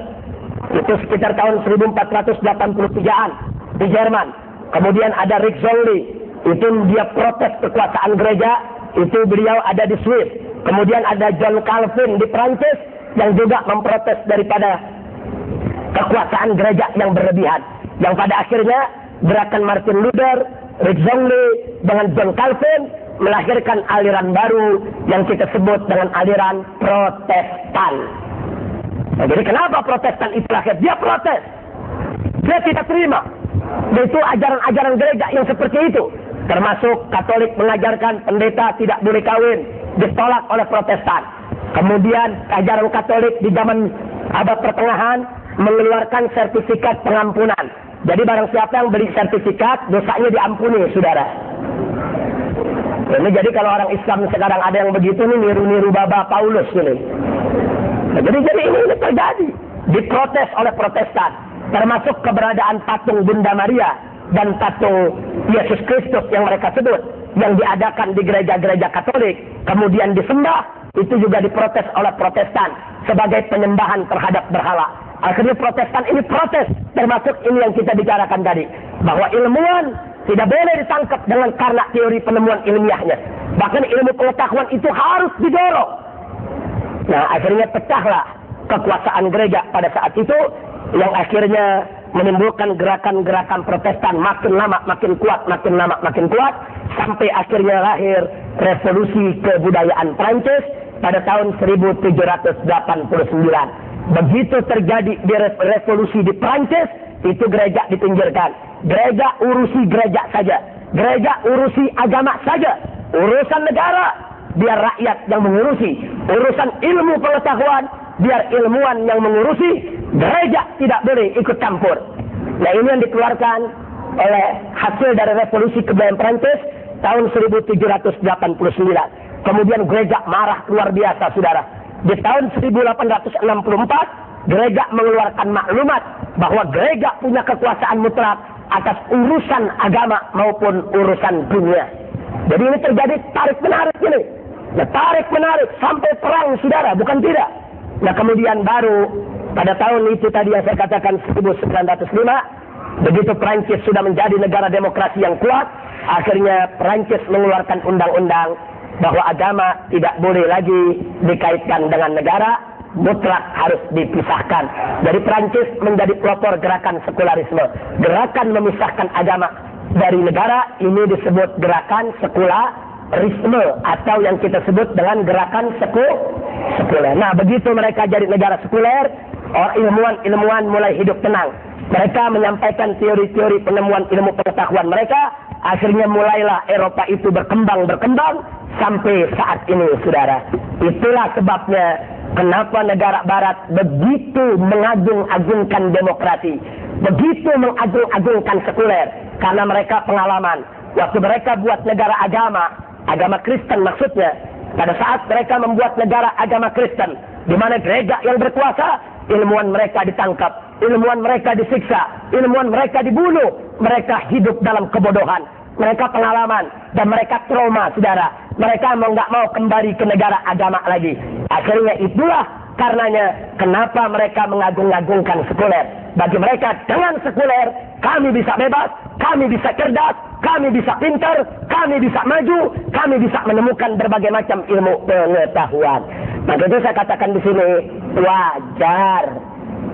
Itu sekitar tahun 1483-an di Jerman. Kemudian ada Rick Zwingli, itu dia protes kekuasaan gereja, itu beliau ada di Swiss. Kemudian ada John Calvin di Prancis yang juga memprotes daripada kekuasaan gereja yang berlebihan. Yang pada akhirnya gerakan Martin Luther, Rick Zwingli dengan John Calvin melahirkan aliran baru yang kita sebut dengan aliran Protestan. Nah, jadi kenapa Protestan itu lahir? Dia protes. Dia tidak terima. Itu ajaran-ajaran gereja yang seperti itu. Termasuk Katolik mengajarkan pendeta tidak boleh kawin, ditolak oleh Protestan. Kemudian ajaran Katolik di zaman abad pertengahan mengeluarkan sertifikat pengampunan. Jadi barang siapa yang beli sertifikat, dosanya diampuni, saudara. Ini jadi kalau orang Islam sekarang ada yang begitu nih, niru-niru Baba Paulus ini. Nah, jadi ini terjadi, diprotes oleh Protestan. Termasuk keberadaan patung Bunda Maria dan patung Yesus Kristus yang mereka sebut, yang diadakan di gereja-gereja Katolik, kemudian disembah, itu juga diprotes oleh Protestan sebagai penyembahan terhadap berhala. Akhirnya Protestan ini protes, termasuk ini yang kita bicarakan tadi, bahwa ilmuwan tidak boleh ditangkap dengan karena teori penemuan ilmiahnya. Bahkan ilmu pengetahuan itu harus didorong. Nah, akhirnya pecahlah kekuasaan gereja pada saat itu, yang akhirnya menimbulkan gerakan-gerakan Protestan makin lama makin kuat, makin lama makin kuat, sampai akhirnya lahir revolusi kebudayaan Prancis pada tahun 1789. Begitu terjadi di revolusi di Prancis, itu gereja dipinggirkan. Gereja urusi gereja saja, gereja urusi agama saja, urusan negara biar rakyat yang mengurusi, urusan ilmu pengetahuan biar ilmuwan yang mengurusi, gereja tidak boleh ikut campur. Nah, ini yang dikeluarkan oleh hasil dari revolusi kebudayaan Prancis tahun 1789. Kemudian gereja marah luar biasa, saudara. Di tahun 1864, gereja mengeluarkan maklumat bahwa gereja punya kekuasaan mutlak atas urusan agama maupun urusan dunia. Jadi ini terjadi tarik-menarik ini. Nah, tarik-menarik sampai perang, saudara, bukan tidak. Nah, kemudian baru pada tahun itu tadi yang saya katakan 1905, begitu Prancis sudah menjadi negara demokrasi yang kuat, akhirnya Prancis mengeluarkan undang-undang bahwa agama tidak boleh lagi dikaitkan dengan negara, mutlak harus dipisahkan. Jadi Prancis menjadi pelopor gerakan sekularisme, gerakan memisahkan agama dari negara. Ini disebut gerakan sekularisme atau yang kita sebut dengan gerakan sekuler. Nah, begitu mereka jadi negara sekuler, ilmuwan mulai hidup tenang. Mereka menyampaikan teori-teori penemuan ilmu pengetahuan mereka. Akhirnya mulailah Eropa itu berkembang sampai saat ini, saudara. Itulah sebabnya kenapa negara Barat begitu mengagung-agungkan demokrasi, begitu mengagung-agungkan sekuler, karena mereka pengalaman. Waktu mereka buat negara agama Kristen maksudnya, pada saat mereka membuat negara agama Kristen, di mana gereja yang berkuasa, ilmuwan mereka ditangkap, ilmuwan mereka disiksa, ilmuwan mereka dibunuh, mereka hidup dalam kebodohan, mereka pengalaman dan mereka trauma, saudara. Mereka nggak mau kembali ke negara agama lagi. Akhirnya itulah karenanya kenapa mereka mengagung-agungkan sekuler. Bagi mereka dengan sekuler kami bisa bebas, kami bisa cerdas, kami bisa pintar, kami bisa maju, kami bisa menemukan berbagai macam ilmu pengetahuan. Maka itu saya katakan di sini wajar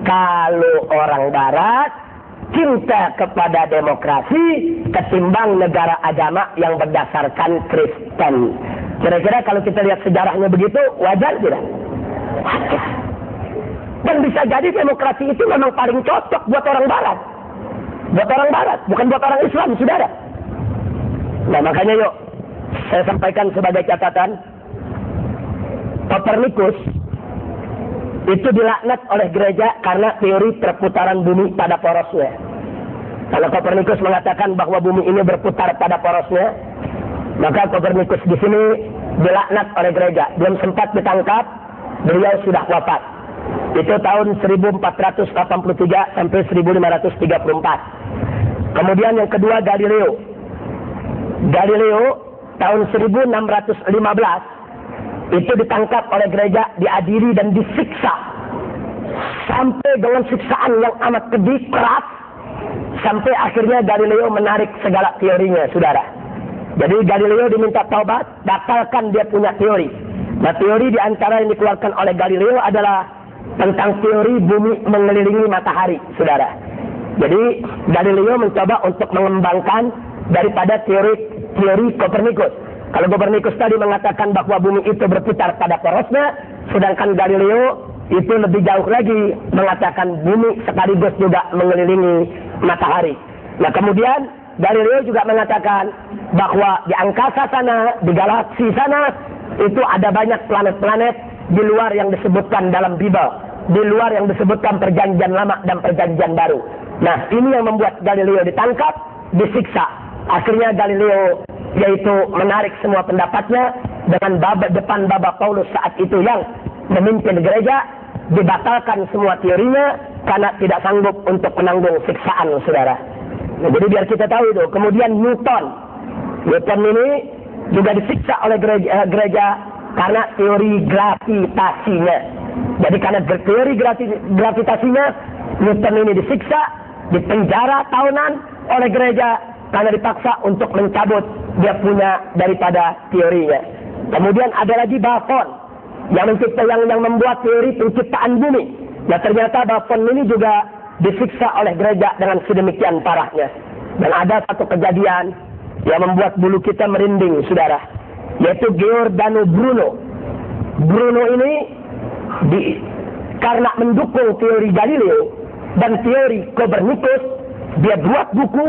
kalau orang Barat cinta kepada demokrasi ketimbang negara agama yang berdasarkan Kristen. Kira-kira kalau kita lihat sejarahnya begitu, wajar tidak? Wajar. Dan bisa jadi demokrasi itu memang paling cocok buat orang Barat. Buat orang Barat, bukan buat orang Islam, saudara. Nah, makanya yuk, saya sampaikan sebagai catatan, Kopernikus itu dilaknat oleh gereja karena teori perputaran bumi pada porosnya. Kalau Kopernikus mengatakan bahwa bumi ini berputar pada porosnya, maka Kopernikus di sini dilaknat oleh gereja. Belum sempat ditangkap, beliau sudah wafat. Itu tahun 1483 sampai 1534. Kemudian yang kedua Galileo. Galileo tahun 1615 itu ditangkap oleh gereja, diadili dan disiksa sampai dengan siksaan yang amat keji, keras, sampai akhirnya Galileo menarik segala teorinya, saudara. Jadi Galileo diminta taubat, batalkan dia punya teori. Nah, teori diantara yang dikeluarkan oleh Galileo adalah tentang teori bumi mengelilingi matahari, saudara. Jadi Galileo mencoba untuk mengembangkan daripada teori Kopernikus. Kalau Kopernikus tadi mengatakan bahwa bumi itu berputar pada porosnya, sedangkan Galileo itu lebih jauh lagi mengatakan bumi sekaligus juga mengelilingi matahari. Nah, kemudian Galileo juga mengatakan bahwa di angkasa sana, di galaksi sana, itu ada banyak planet-planet di luar yang disebutkan dalam Bible, di luar yang disebutkan Perjanjian Lama dan Perjanjian Baru. Nah, ini yang membuat Galileo ditangkap, disiksa. Akhirnya Galileo yaitu menarik semua pendapatnya dengan depan Bapa Paulus saat itu yang memimpin gereja, dibatalkan semua teorinya karena tidak sanggup untuk menanggung siksaan, saudara. Nah, jadi biar kita tahu itu. Kemudian Newton ini juga disiksa oleh gereja karena teori gravitasinya. Jadi karena teori gravitasinya, Newton ini disiksa, dipenjara tahunan oleh gereja karena dipaksa untuk mencabut dia punya daripada teorinya. Kemudian ada lagi Buffon yang membuat teori penciptaan bumi. Nah, ternyata Buffon ini juga disiksa oleh gereja dengan sedemikian parahnya. Dan ada satu kejadian yang membuat bulu kita merinding, saudara, yaitu Giordano Bruno. Bruno ini karena mendukung teori Galileo dan teori Copernicus, dia buat buku,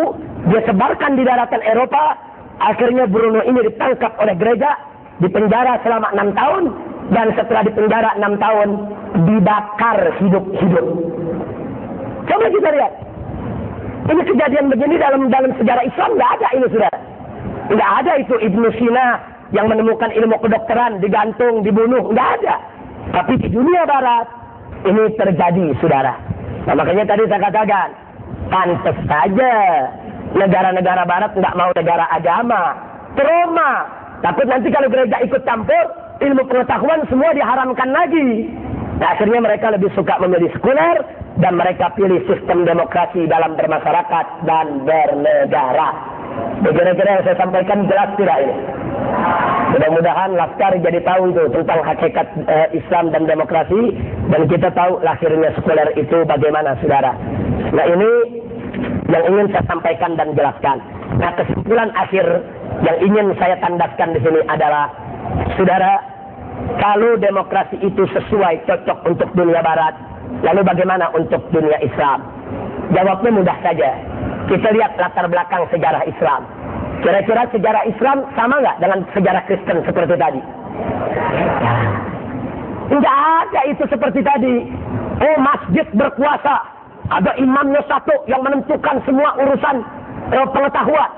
dia sebarkan di daratan Eropa. Akhirnya Bruno ini ditangkap oleh gereja, dipenjara selama 6 tahun, dan setelah dipenjara 6 tahun dibakar hidup-hidup. Coba kita lihat, ini kejadian begini dalam sejarah Islam nggak ada ini, saudara. Nggak ada itu Ibnu Sina yang menemukan ilmu kedokteran digantung, dibunuh, nggak ada. Tapi di dunia Barat ini terjadi, saudara. Nah, makanya tadi saya katakan, pantas saja negara-negara Barat nggak mau negara agama, trauma. Takut nanti kalau gereja ikut campur, ilmu pengetahuan semua diharamkan lagi. Nah, akhirnya mereka lebih suka memilih sekuler, dan mereka pilih sistem demokrasi dalam bermasyarakat dan bernegara. Kira-kira yang saya sampaikan jelas tidak ini? Mudah-mudahan Laskar jadi tahu itu tentang hakikat Islam dan demokrasi, dan kita tahu lahirnya sekuler itu bagaimana, saudara. Nah, ini yang ingin saya sampaikan dan jelaskan. Nah, kesimpulan akhir yang ingin saya tandaskan di sini adalah, saudara, kalau demokrasi itu sesuai, cocok untuk dunia Barat, lalu bagaimana untuk dunia Islam? Jawabnya mudah saja. Kita lihat latar belakang sejarah Islam. Kira-kira sejarah Islam sama nggak dengan sejarah Kristen seperti tadi? Nggak ada itu seperti tadi. Oh, masjid berkuasa, ada imamnya satu yang menentukan semua urusan pengetahuan.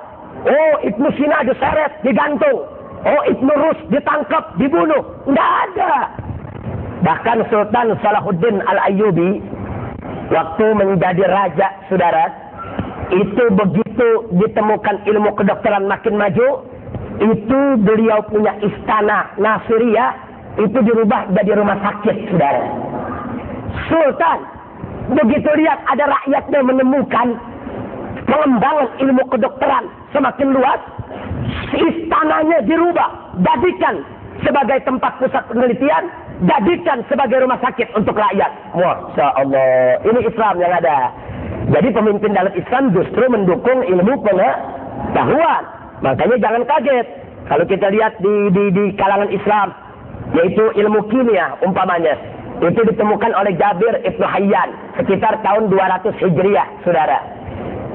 Oh, Ibnu Sina diseret, digantung. Oh, Ibnu Rus ditangkap, dibunuh. Nggak ada. Bahkan Sultan Salahuddin Al-Ayyubi waktu menjadi raja, saudara, itu begitu ditemukan ilmu kedokteran makin maju, itu beliau punya istana Nasiriyah itu dirubah jadi rumah sakit, saudara. Sultan begitu lihat ada rakyatnya menemukan pengembangan ilmu kedokteran semakin luas, istananya dirubah, jadikan sebagai tempat pusat penelitian, jadikan sebagai rumah sakit untuk rakyat. Masya Allah, ini Islam yang ada. Jadi pemimpin dalam Islam justru mendukung ilmu pengetahuan. Makanya jangan kaget kalau kita lihat di kalangan Islam, yaitu ilmu kimia umpamanya, itu ditemukan oleh Jabir Ibnu Hayyan sekitar tahun 200 Hijriah, saudara.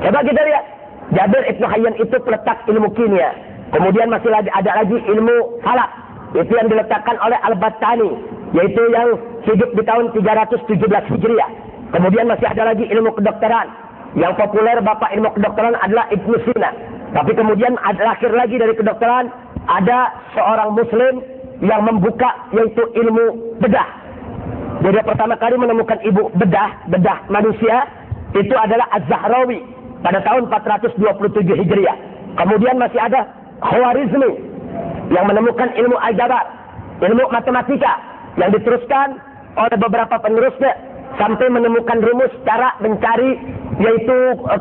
Coba kita lihat, Jabir Ibnu Hayyan itu peletak ilmu kimia. Kemudian masih ada lagi ilmu falak, itu yang diletakkan oleh Al-Battani, yaitu yang hidup di tahun 317 Hijriah. Kemudian masih ada lagi ilmu kedokteran. Yang populer bapak ilmu kedokteran adalah Ibnu Sina. Tapi kemudian lahir lagi dari kedokteran, ada seorang muslim yang membuka, yaitu ilmu bedah. Jadi pertama kali menemukan bedah manusia, itu adalah Az-Zahrawi pada tahun 427 Hijriah. Kemudian masih ada Khwarizmi yang menemukan ilmu aljabar, ilmu matematika, yang diteruskan oleh beberapa penerusnya sampai menemukan rumus cara mencari, yaitu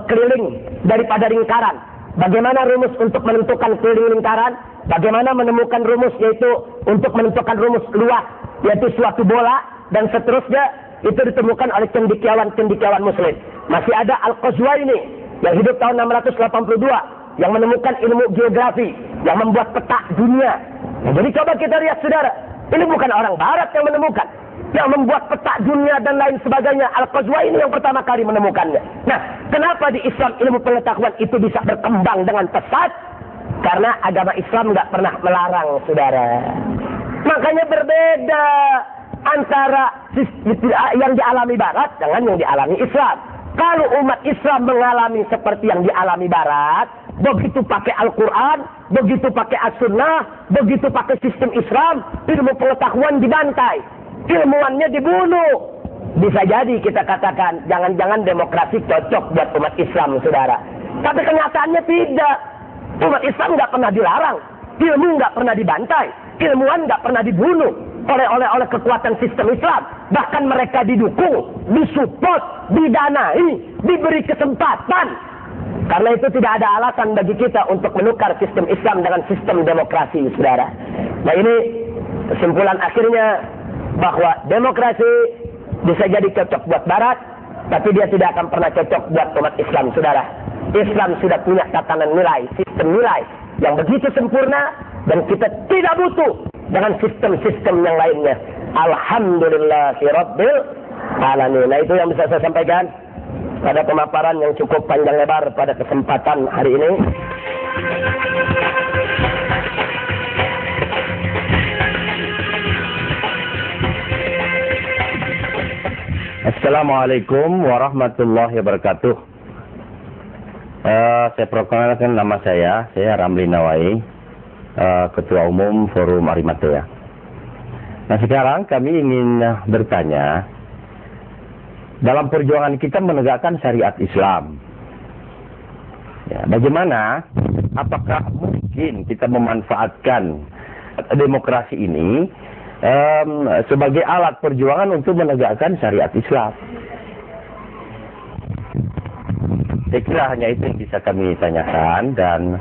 keliling daripada lingkaran. Bagaimana rumus untuk menentukan keliling lingkaran? Bagaimana menemukan rumus, yaitu untuk menentukan rumus luas, yaitu suatu bola, dan seterusnya. Itu ditemukan oleh cendekiawan muslim. Masih ada Al-Qazwaini yang hidup tahun 682 yang menemukan ilmu geografi, yang membuat peta dunia. Nah, jadi coba kita lihat, saudara, ini bukan orang Barat yang menemukan, yang membuat peta dunia dan lain sebagainya. Al-Qazwaini yang pertama kali menemukannya. Nah, kenapa di Islam ilmu pengetahuan itu bisa berkembang dengan pesat? Karena agama Islam nggak pernah melarang, saudara. Makanya berbeda antara yang dialami Barat dengan yang dialami Islam. Kalau umat Islam mengalami seperti yang dialami Barat, begitu pakai Al-Quran, begitu pakai As-Sunnah, begitu pakai sistem Islam, ilmu pengetahuan dibantai, ilmuannya dibunuh. Bisa jadi kita katakan, jangan-jangan demokrasi cocok buat umat Islam, saudara. Tapi kenyataannya tidak. Umat Islam nggak pernah dilarang, ilmu nggak pernah dibantai, ilmuwan nggak pernah dibunuh oleh kekuatan sistem Islam. Bahkan mereka didukung, disupport, didanai, diberi kesempatan. Karena itu tidak ada alasan bagi kita untuk menukar sistem Islam dengan sistem demokrasi, saudara. Nah, ini kesimpulan akhirnya, bahwa demokrasi bisa jadi cocok buat Barat, tapi dia tidak akan pernah cocok buat umat Islam, saudara. Islam sudah punya tatanan nilai, sistem nilai yang begitu sempurna, dan kita tidak butuh dengan sistem-sistem yang lainnya. Alhamdulillahirabbil alamin. Nah, itu yang bisa saya sampaikan pada pemaparan yang cukup panjang lebar pada kesempatan hari ini. Assalamualaikum warahmatullahi wabarakatuh. Saya perkenalkan nama saya Ramli Nawai, Ketua Umum Forum Arimatea. Nah, sekarang kami ingin bertanya, dalam perjuangan kita menegakkan syariat Islam, ya, bagaimana, apakah mungkin kita memanfaatkan demokrasi ini sebagai alat perjuangan untuk menegakkan syariat Islam? Saya kira hanya itu yang bisa kami tanyakan, dan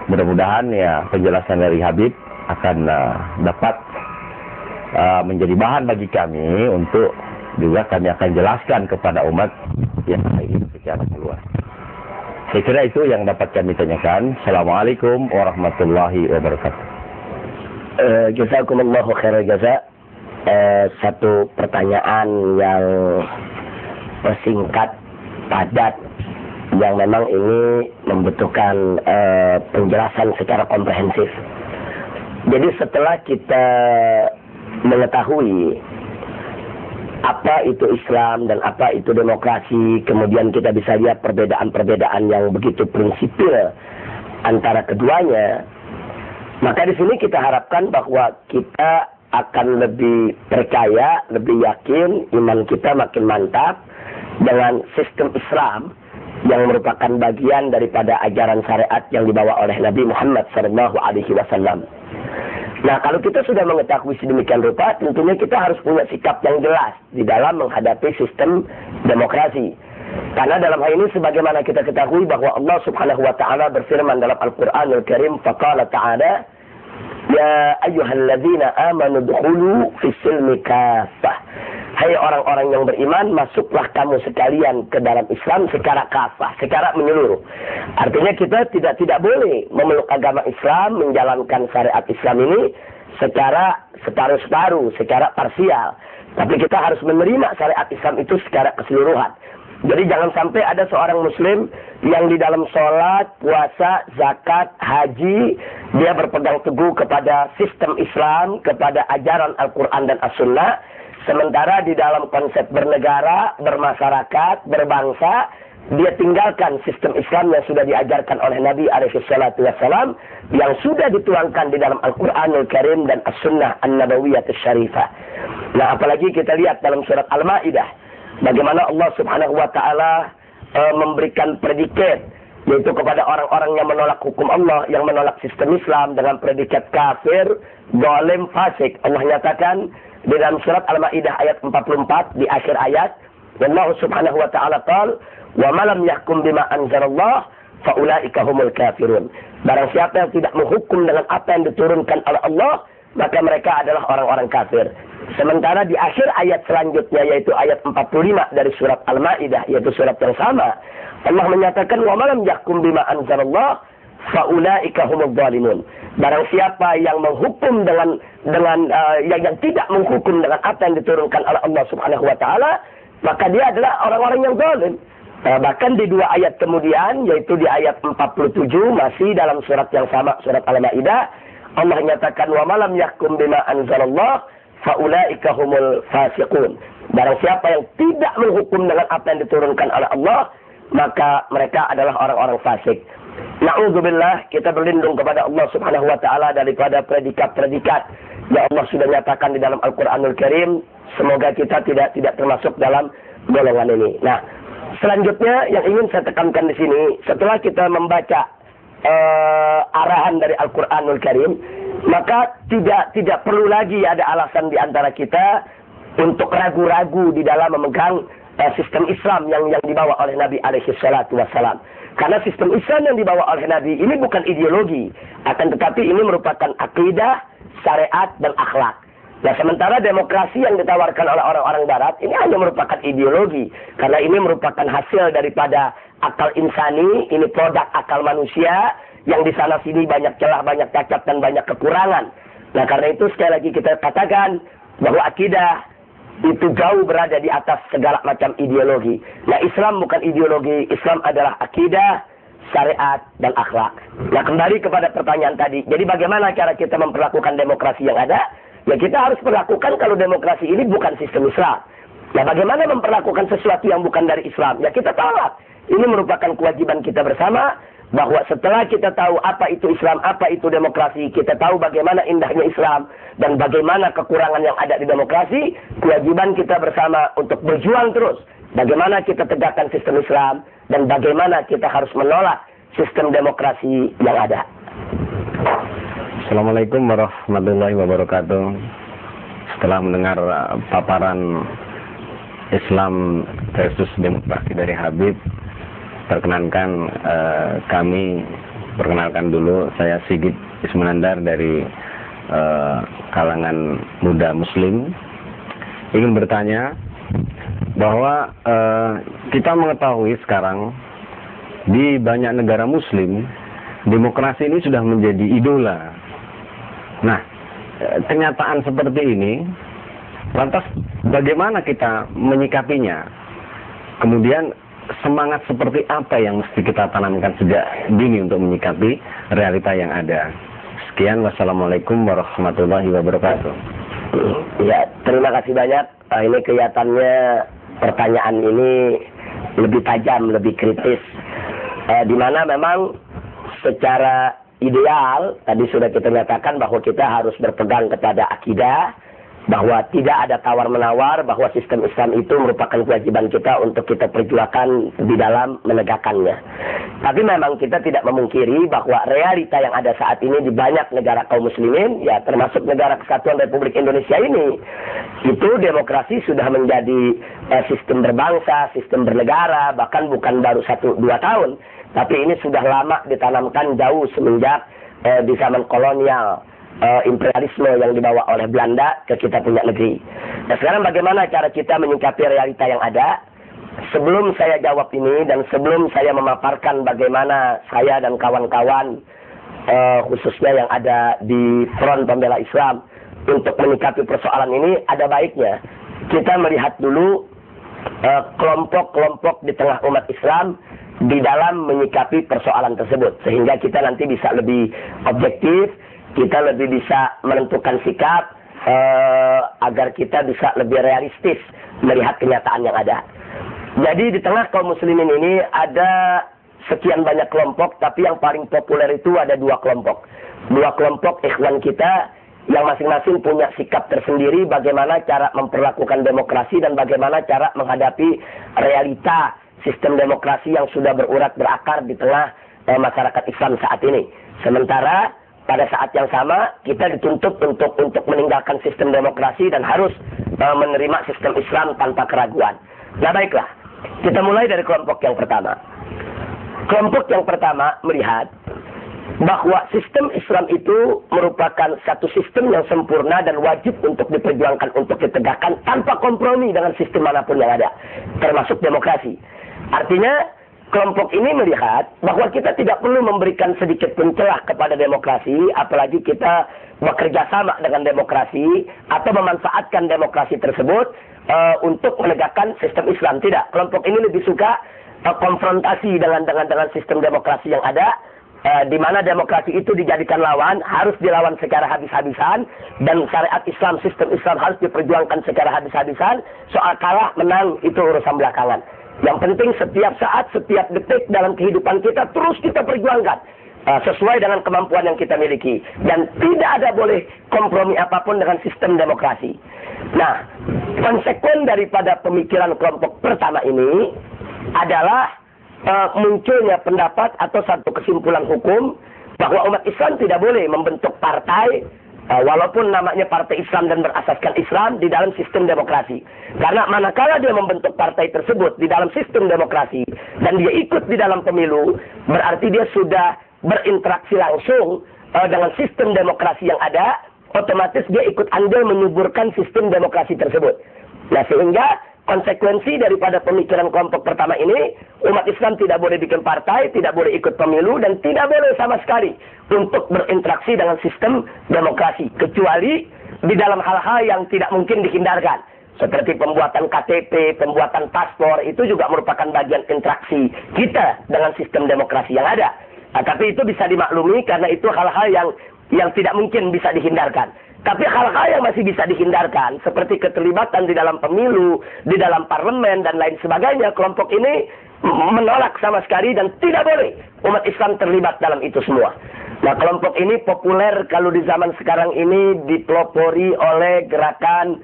mudah-mudahan ya penjelasan dari Habib akan dapat menjadi bahan bagi kami untuk juga kami akan jelaskan kepada umat yang lain secara luas. Saya kira itu yang dapat kami tanyakan. Assalamualaikum warahmatullahi wabarakatuh. Jazakumullahu khairal jaza. Satu pertanyaan yang singkat, padat, yang memang ini membutuhkan penjelasan secara komprehensif. Jadi setelah kita mengetahui apa itu Islam dan apa itu demokrasi, kemudian kita bisa lihat perbedaan-perbedaan yang begitu prinsipil antara keduanya, maka di sini kita harapkan bahwa kita akan lebih percaya, lebih yakin, iman kita makin mantap dengan sistem Islam yang merupakan bagian daripada ajaran syariat yang dibawa oleh Nabi Muhammad SAW. Nah, kalau kita sudah mengetahui sedemikian rupa, tentunya kita harus punya sikap yang jelas di dalam menghadapi sistem demokrasi. Karena dalam hal ini sebagaimana kita ketahui bahwa Allah Subhanahu wa taala berfirman dalam Al-Qur'anul Karim, faqala ta'ala, ya ayyuhalladzina amanu dkhulu fis-silmi kaffah. Hai orang-orang yang beriman, masuklah kamu sekalian ke dalam Islam secara kafah, secara menyeluruh. Artinya kita tidak boleh memeluk agama Islam, menjalankan syariat Islam ini secara separuh-separuh, secara parsial. Tapi kita harus menerima syariat Islam itu secara keseluruhan. Jadi jangan sampai ada seorang muslim yang di dalam sholat, puasa, zakat, haji, dia berpegang teguh kepada sistem Islam, kepada ajaran Al-Quran dan As-Sunnah. Sementara di dalam konsep bernegara, bermasyarakat, berbangsa, dia tinggalkan sistem Islam yang sudah diajarkan oleh Nabi SAW, yang sudah dituangkan di dalam Al-Quranul Karim dan As-Sunnah An-Nabawiyyah Syarifah. Nah, apalagi kita lihat dalam surat Al-Ma'idah, bagaimana Allah Subhanahu wa taala memberikan predikat, yaitu kepada orang-orang yang menolak hukum Allah, yang menolak sistem Islam dengan predikat kafir, zalim, fasik. Allah nyatakan di dalam surat Al-Ma'idah ayat 44 di akhir ayat, Allah Subhanahu wa taala qala, "Wa man lam yahkum bima anzalallah fa ulaika humul kafirun." Barang siapa yang tidak menghukum dengan apa yang diturunkan oleh Allah, maka mereka adalah orang-orang kafir. Sementara di akhir ayat selanjutnya, yaitu ayat 45 dari surat Al-Ma'idah, yaitu surat yang sama, Allah menyatakan, "Wa man lam yahkum bima anzalallah faulaika humudz zalimun." Barang siapa yang menghukum dengan yang tidak menghukum dengan apa yang diturunkan oleh Allah Subhanahu wa taala, maka dia adalah orang-orang yang zalim. Bahkan di dua ayat kemudian, yaitu di ayat 47 masih dalam surat yang sama, surat Al-Maidah, Allah nyatakan, "Wa man lam yahkum bima anzalallah faulaika humul fasiqun." Barang siapa yang tidak menghukum dengan apa yang diturunkan oleh Allah, maka mereka adalah orang-orang fasik. Na'udzubillah, kita berlindung kepada Allah Subhanahu wa taala daripada predikat-predikat yang Allah sudah nyatakan di dalam Al-Qur'anul Karim. Semoga kita tidak termasuk dalam golongan ini. Nah, selanjutnya yang ingin saya tekankan di sini, setelah kita membaca arahan dari Al-Qur'anul Karim, maka tidak perlu lagi ada alasan di antara kita untuk ragu-ragu di dalam memegang sistem Islam yang dibawa oleh Nabi alaihi salatu wassalam. Karena sistem Islam yang dibawa oleh Nabi ini bukan ideologi, akan tetapi ini merupakan akidah, syariat, dan akhlak. Nah, sementara demokrasi yang ditawarkan oleh orang-orang barat ini hanya merupakan ideologi. Karena ini merupakan hasil daripada akal insani, ini produk akal manusia, yang di sana sini banyak celah, banyak cacat, dan banyak kekurangan. Nah, karena itu sekali lagi kita katakan bahwa akidah itu jauh berada di atas segala macam ideologi. Nah, Islam bukan ideologi, Islam adalah akidah, syariat, dan akhlak. Nah, kembali kepada pertanyaan tadi. Jadi bagaimana cara kita memperlakukan demokrasi yang ada? Ya, kita harus perlakukan kalau demokrasi ini bukan sistem Islam. Nah, bagaimana memperlakukan sesuatu yang bukan dari Islam? Ya, kita tolak. Ini merupakan kewajiban kita bersama, bahwa setelah kita tahu apa itu Islam, apa itu demokrasi, kita tahu bagaimana indahnya Islam, dan bagaimana kekurangan yang ada di demokrasi, kewajiban kita bersama untuk berjuang terus. Bagaimana kita tegakkan sistem Islam, dan bagaimana kita harus menolak sistem demokrasi yang ada. Assalamualaikum warahmatullahi wabarakatuh. Setelah mendengar paparan Islam versus demokrasi dari Habib, perkenankan kami perkenalkan dulu, saya Sigit Ismunandar dari kalangan muda Muslim, ingin bertanya bahwa kita mengetahui sekarang di banyak negara Muslim demokrasi ini sudah menjadi idola. Nah, kenyataan seperti ini, lantas bagaimana kita menyikapinya? Kemudian semangat seperti apa yang mesti kita tanamkan sejak dini untuk menyikapi realita yang ada? Sekian, wassalamualaikum warahmatullahi wabarakatuh. Ya, terima kasih banyak. Ini kelihatannya pertanyaan ini lebih tajam, lebih kritis. Di mana memang secara ideal, tadi sudah kita nyatakan bahwa kita harus berpegang kepada akidah, bahwa tidak ada tawar-menawar, bahwa sistem Islam itu merupakan kewajiban kita untuk kita perjuangkan di dalam menegakkannya. Tapi memang kita tidak memungkiri bahwa realita yang ada saat ini di banyak negara kaum muslimin, ya termasuk negara Kesatuan Republik Indonesia ini, itu demokrasi sudah menjadi sistem berbangsa, sistem bernegara, bahkan bukan baru 1-2 tahun, tapi ini sudah lama ditanamkan jauh semenjak di zaman kolonial, imperialisme yang dibawa oleh Belanda ke kita punya negeri. Nah, sekarang bagaimana cara kita menyikapi realita yang ada? Sebelum saya jawab ini dan sebelum saya memaparkan bagaimana saya dan kawan-kawan khususnya yang ada di Front Pembela Islam untuk menyikapi persoalan ini, ada baiknya kita melihat dulu kelompok-kelompok di tengah umat Islam di dalam menyikapi persoalan tersebut, sehingga kita nanti bisa lebih objektif, kita lebih bisa menentukan sikap agar kita bisa lebih realistis melihat kenyataan yang ada. Jadi di tengah kaum muslimin ini ada sekian banyak kelompok, tapi yang paling populer itu ada 2 kelompok. 2 kelompok ikhwan kita yang masing-masing punya sikap tersendiri bagaimana cara memperlakukan demokrasi dan bagaimana cara menghadapi realita sistem demokrasi yang sudah berurat berakar di tengah masyarakat Islam saat ini. Sementara pada saat yang sama kita dituntut untuk meninggalkan sistem demokrasi dan harus menerima sistem Islam tanpa keraguan. Nah, baiklah, kita mulai dari kelompok yang pertama. Kelompok yang pertama melihat bahwa sistem Islam itu merupakan satu sistem yang sempurna dan wajib untuk diperjuangkan, untuk ditegakkan tanpa kompromi dengan sistem manapun yang ada, termasuk demokrasi. Artinya kelompok ini melihat bahwa kita tidak perlu memberikan sedikit pun celah kepada demokrasi, apalagi kita bekerja sama dengan demokrasi atau memanfaatkan demokrasi tersebut untuk menegakkan sistem Islam. Tidak, kelompok ini lebih suka konfrontasi dengan sistem demokrasi yang ada, di mana demokrasi itu dijadikan lawan, harus dilawan secara habis-habisan, dan syariat Islam, sistem Islam harus diperjuangkan secara habis-habisan. Soal kalah menang itu urusan belakangan. Yang penting setiap saat, setiap detik dalam kehidupan kita terus kita perjuangkan sesuai dengan kemampuan yang kita miliki, dan tidak ada boleh kompromi apapun dengan sistem demokrasi. Nah, konsekuen daripada pemikiran kelompok pertama ini adalah munculnya pendapat atau satu kesimpulan hukum bahwa umat Islam tidak boleh membentuk partai walaupun namanya partai Islam dan berasaskan Islam di dalam sistem demokrasi. Karena manakala dia membentuk partai tersebut di dalam sistem demokrasi dan dia ikut di dalam pemilu, berarti dia sudah berinteraksi langsung dengan sistem demokrasi yang ada, otomatis dia ikut andil menyuburkan sistem demokrasi tersebut. Nah, sehingga konsekuensi daripada pemikiran kelompok pertama ini, umat Islam tidak boleh bikin partai, tidak boleh ikut pemilu, dan tidak boleh sama sekali untuk berinteraksi dengan sistem demokrasi, kecuali di dalam hal-hal yang tidak mungkin dihindarkan. Seperti pembuatan KTP, pembuatan paspor, itu juga merupakan bagian interaksi kita dengan sistem demokrasi yang ada. Nah, tapi itu bisa dimaklumi karena itu hal-hal yang tidak mungkin bisa dihindarkan. Tapi hal-hal yang masih bisa dihindarkan, seperti keterlibatan di dalam pemilu, di dalam parlemen, dan lain sebagainya, kelompok ini menolak sama sekali dan tidak boleh umat Islam terlibat dalam itu semua. Nah, kelompok ini populer kalau di zaman sekarang ini dipelopori oleh gerakan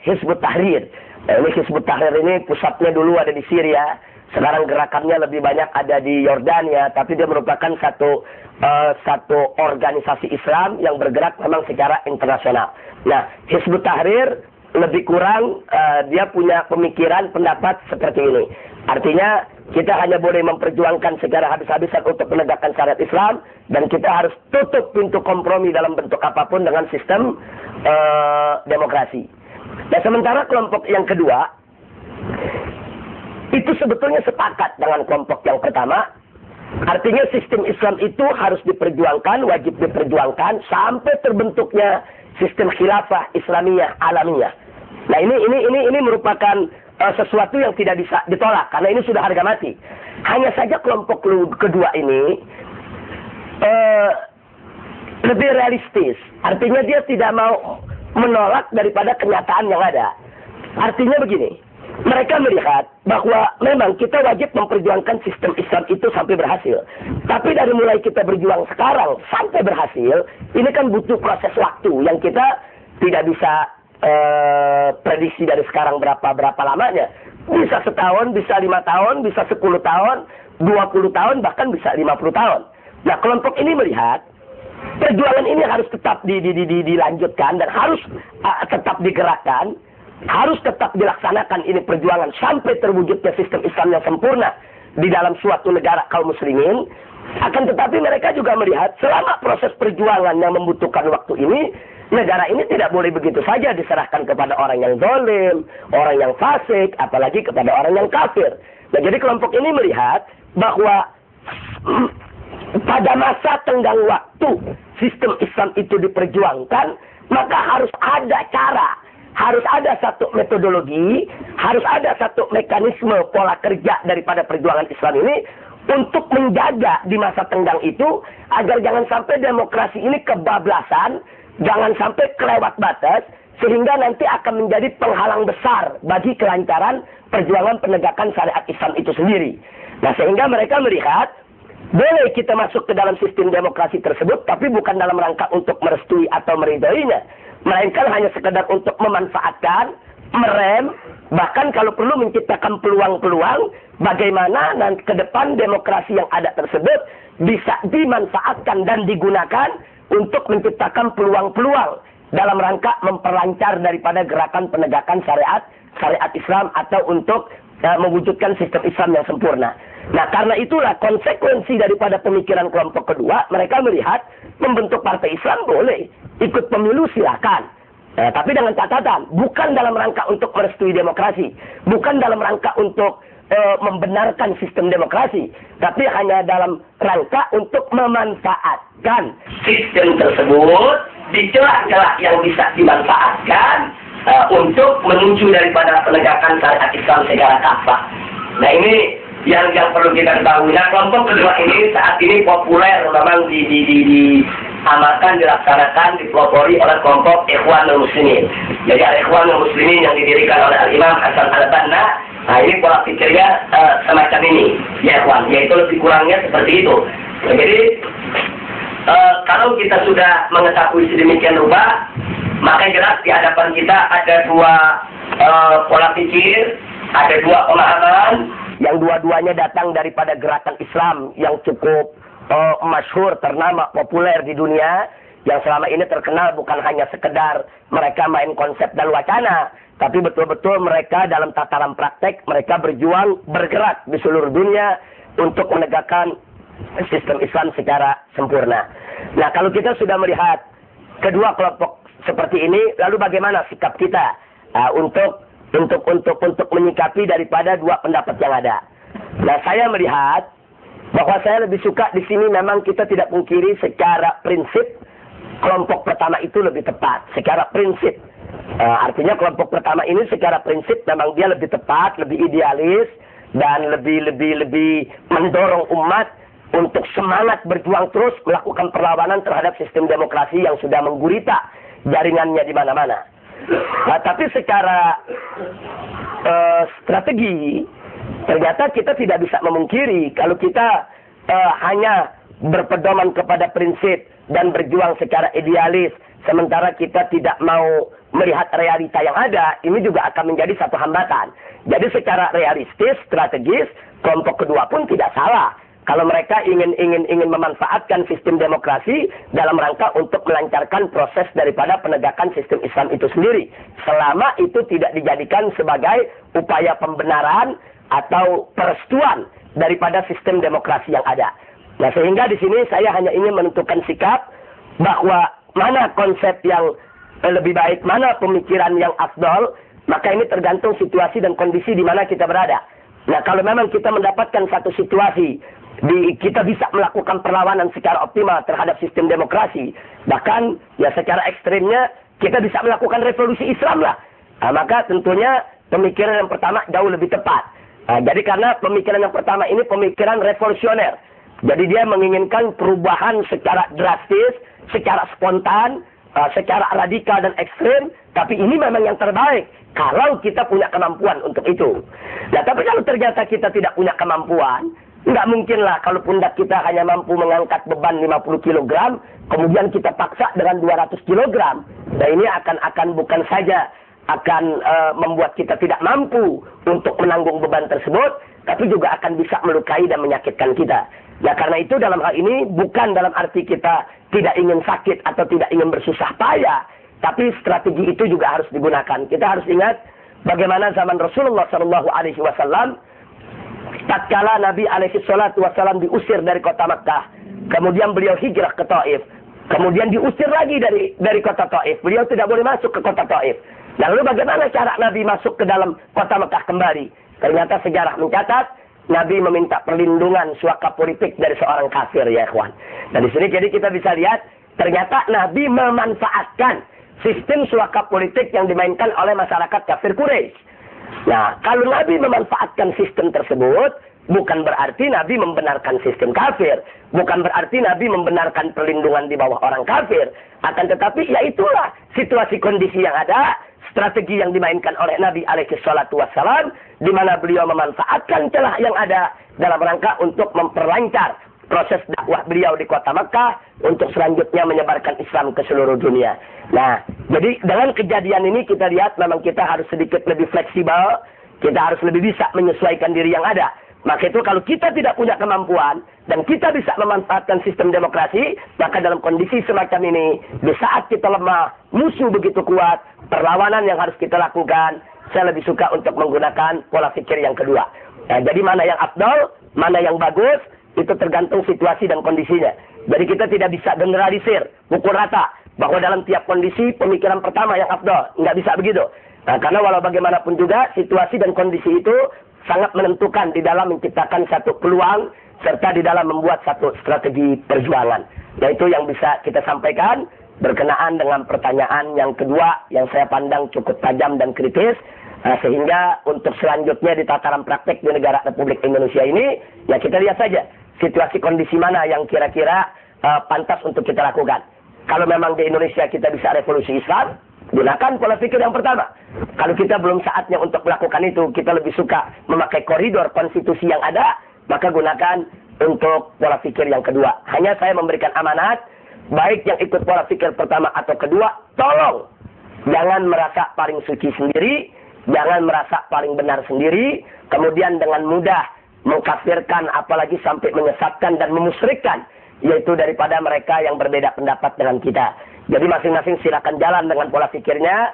Hizbut Tahrir. Nah, ini Hizbut Tahrir ini pusatnya dulu ada di Syria, sekarang gerakannya lebih banyak ada di Yordania, tapi dia merupakan satu organisasi Islam yang bergerak memang secara internasional. Nah, Hizbut Tahrir lebih kurang dia punya pemikiran pendapat seperti ini. Artinya kita hanya boleh memperjuangkan secara habis-habisan untuk menegakkan syariat Islam, dan kita harus tutup pintu kompromi dalam bentuk apapun dengan sistem demokrasi. Nah, sementara kelompok yang kedua itu sebetulnya sepakat dengan kelompok yang pertama. Artinya sistem Islam itu harus diperjuangkan, wajib diperjuangkan sampai terbentuknya sistem khilafah Islamiyah alamiah. Nah, ini merupakan sesuatu yang tidak bisa ditolak karena ini sudah harga mati. Hanya saja kelompok kedua ini lebih realistis. Artinya dia tidak mau menolak daripada kenyataan yang ada. Artinya begini, mereka melihat bahwa memang kita wajib memperjuangkan sistem Islam itu sampai berhasil. Tapi dari mulai kita berjuang sekarang sampai berhasil, ini kan butuh proses waktu yang kita tidak bisa prediksi dari sekarang berapa lamanya. Bisa setahun, bisa 5 tahun, bisa 10 tahun, 20 tahun, bahkan bisa 50 tahun. Nah, kelompok ini melihat perjuangan ini harus tetap dilanjutkan dan harus tetap digerakkan. Harus tetap dilaksanakan ini perjuangan sampai terwujudnya sistem Islam yang sempurna di dalam suatu negara kaum muslimin. Akan tetapi mereka juga melihat selama proses perjuangan yang membutuhkan waktu ini, negara ini tidak boleh begitu saja diserahkan kepada orang yang zalim, orang yang fasik, apalagi kepada orang yang kafir. Nah, jadi kelompok ini melihat bahwa pada masa tenggang waktu sistem Islam itu diperjuangkan, maka harus ada cara, harus ada satu metodologi, harus ada satu mekanisme pola kerja daripada perjuangan Islam ini untuk menjaga di masa tenggang itu agar jangan sampai demokrasi ini kebablasan, jangan sampai kelewat batas, sehingga nanti akan menjadi penghalang besar bagi kelancaran perjuangan penegakan syariat Islam itu sendiri. Nah, sehingga mereka melihat boleh kita masuk ke dalam sistem demokrasi tersebut, tapi bukan dalam rangka untuk merestui atau meridhoinya, melainkan hanya sekedar untuk memanfaatkan, merem, bahkan kalau perlu menciptakan peluang-peluang bagaimana dan ke depan demokrasi yang ada tersebut bisa dimanfaatkan dan digunakan untuk menciptakan peluang-peluang dalam rangka memperlancar daripada gerakan penegakan syariat Islam atau untuk mewujudkan sistem Islam yang sempurna. Nah, karena itulah konsekuensi daripada pemikiran kelompok kedua, mereka melihat membentuk partai Islam boleh, ikut pemilu silakan. Tapi dengan catatan, bukan dalam rangka untuk merestui demokrasi, bukan dalam rangka untuk membenarkan sistem demokrasi, tapi hanya dalam rangka untuk memanfaatkan sistem tersebut di celah-celah yang bisa dimanfaatkan untuk menuju daripada penegakan syariat Islam secara kafah. Nah, ini yang perlu kita ketahui. Nah, kelompok kedua ini saat ini populer memang diamalkan, dilaksanakan, dipelopori oleh kelompok Ikhwanul Muslimin. Jadi Ikhwanul Muslimin yang didirikan oleh Al-Imam Hasan Al-Banna. Nah, ini pola pikirnya semacam ini, ya Ikhwan, yaitu lebih kurangnya seperti itu. Nah, jadi kalau kita sudah mengetahui sedemikian rupa, maka jelas di hadapan kita ada dua pola pikir, ada dua pemahaman, yang dua-duanya datang daripada gerakan Islam yang cukup masyhur, ternama, populer di dunia, yang selama ini terkenal bukan hanya sekedar mereka main konsep dan wacana, tapi betul-betul mereka dalam tataran praktek, mereka berjuang, bergerak di seluruh dunia untuk menegakkan sistem Islam secara sempurna. Nah, kalau kita sudah melihat kedua kelompok seperti ini, lalu bagaimana sikap kita untuk menyikapi daripada dua pendapat yang ada. Nah, saya melihat bahwa saya lebih suka di sini memang kita tidak pungkiri secara prinsip kelompok pertama itu lebih tepat. Secara prinsip. Artinya kelompok pertama ini secara prinsip memang dia lebih tepat, lebih idealis, dan lebih mendorong umat untuk semangat berjuang terus melakukan perlawanan terhadap sistem demokrasi yang sudah menggurita jaringannya di mana-mana. Nah, tapi secara strategi, ternyata kita tidak bisa memungkiri kalau kita hanya berpedoman kepada prinsip dan berjuang secara idealis, sementara kita tidak mau melihat realita yang ada, ini juga akan menjadi satu hambatan. Jadi secara realistis, strategis, kelompok kedua pun tidak salah. Kalau mereka ingin memanfaatkan sistem demokrasi dalam rangka untuk melancarkan proses daripada penegakan sistem Islam itu sendiri. Selama itu tidak dijadikan sebagai upaya pembenaran atau perestuan daripada sistem demokrasi yang ada. Nah, sehingga di sini saya hanya ingin menentukan sikap bahwa mana konsep yang lebih baik, mana pemikiran yang afdol, maka ini tergantung situasi dan kondisi di mana kita berada. Nah, kalau memang kita mendapatkan satu situasi, kita bisa melakukan perlawanan secara optimal terhadap sistem demokrasi, bahkan ya secara ekstrimnya kita bisa melakukan revolusi Islam lah. Nah, maka tentunya pemikiran yang pertama jauh lebih tepat. Nah, jadi karena pemikiran yang pertama ini pemikiran revolusioner. Jadi dia menginginkan perubahan secara drastis, secara spontan, secara radikal dan ekstrim, tapi ini memang yang terbaik kalau kita punya kemampuan untuk itu. Nah, tapi kalau ternyata kita tidak punya kemampuan, nggak mungkinlah kalau pundak kita hanya mampu mengangkat beban 50 kg, kemudian kita paksa dengan 200 kg. Nah, ini akan bukan saja akan membuat kita tidak mampu untuk menanggung beban tersebut, tapi juga akan bisa melukai dan menyakitkan kita. Nah, karena itu dalam hal ini bukan dalam arti kita tidak ingin sakit atau tidak ingin bersusah payah, tapi strategi itu juga harus digunakan. Kita harus ingat bagaimana zaman Rasulullah SAW, tatkala Nabi SAW diusir dari kota Makkah, kemudian beliau hijrah ke Taif, kemudian diusir lagi dari kota Taif, beliau tidak boleh masuk ke kota Taif. Lalu bagaimana cara Nabi masuk ke dalam kota Makkah kembali? Ternyata sejarah mencatat Nabi meminta perlindungan suaka politik dari seorang kafir, ya ikhwan. Nah, di sini jadi kita bisa lihat ternyata Nabi memanfaatkan sistem suaka politik yang dimainkan oleh masyarakat kafir Quraisy. Nah, kalau Nabi memanfaatkan sistem tersebut, bukan berarti Nabi membenarkan sistem kafir, bukan berarti Nabi membenarkan perlindungan di bawah orang kafir. Akan tetapi ya itulah situasi kondisi yang ada, strategi yang dimainkan oleh Nabi SAW, di mana beliau memanfaatkan celah yang ada dalam rangka untuk memperlancar proses dakwah beliau di kota Makkah untuk selanjutnya menyebarkan Islam ke seluruh dunia. Nah, jadi dengan kejadian ini kita lihat memang kita harus sedikit lebih fleksibel, kita harus lebih bisa menyesuaikan diri yang ada. Maka itu kalau kita tidak punya kemampuan dan kita bisa memanfaatkan sistem demokrasi, maka dalam kondisi semacam ini, di saat kita lemah, musuh begitu kuat, perlawanan yang harus kita lakukan, saya lebih suka untuk menggunakan pola pikir yang kedua. Nah, jadi mana yang afdal, mana yang bagus, itu tergantung situasi dan kondisinya. Jadi kita tidak bisa generalisir, pukul rata, bahwa dalam tiap kondisi pemikiran pertama yang afdal. Nggak bisa begitu. Nah, karena walau bagaimanapun juga, situasi dan kondisi itu sangat menentukan di dalam menciptakan satu peluang serta di dalam membuat satu strategi perjuangan. Nah, itu yang bisa kita sampaikan berkenaan dengan pertanyaan yang kedua yang saya pandang cukup tajam dan kritis. Nah, sehingga untuk selanjutnya di tataran praktek di negara Republik Indonesia ini, ya kita lihat saja situasi kondisi mana yang kira-kira pantas untuk kita lakukan. Kalau memang di Indonesia kita bisa revolusi Islam, gunakan pola pikir yang pertama. Kalau kita belum saatnya untuk melakukan itu, kita lebih suka memakai koridor konstitusi yang ada, maka gunakan untuk pola pikir yang kedua. Hanya saya memberikan amanat, baik yang ikut pola pikir pertama atau kedua, tolong jangan merasa paling suci sendiri, jangan merasa paling benar sendiri, kemudian dengan mudah mengkafirkan apalagi sampai menyesatkan dan memusyrikkan, yaitu daripada mereka yang berbeda pendapat dengan kita. Jadi masing-masing silakan jalan dengan pola pikirnya,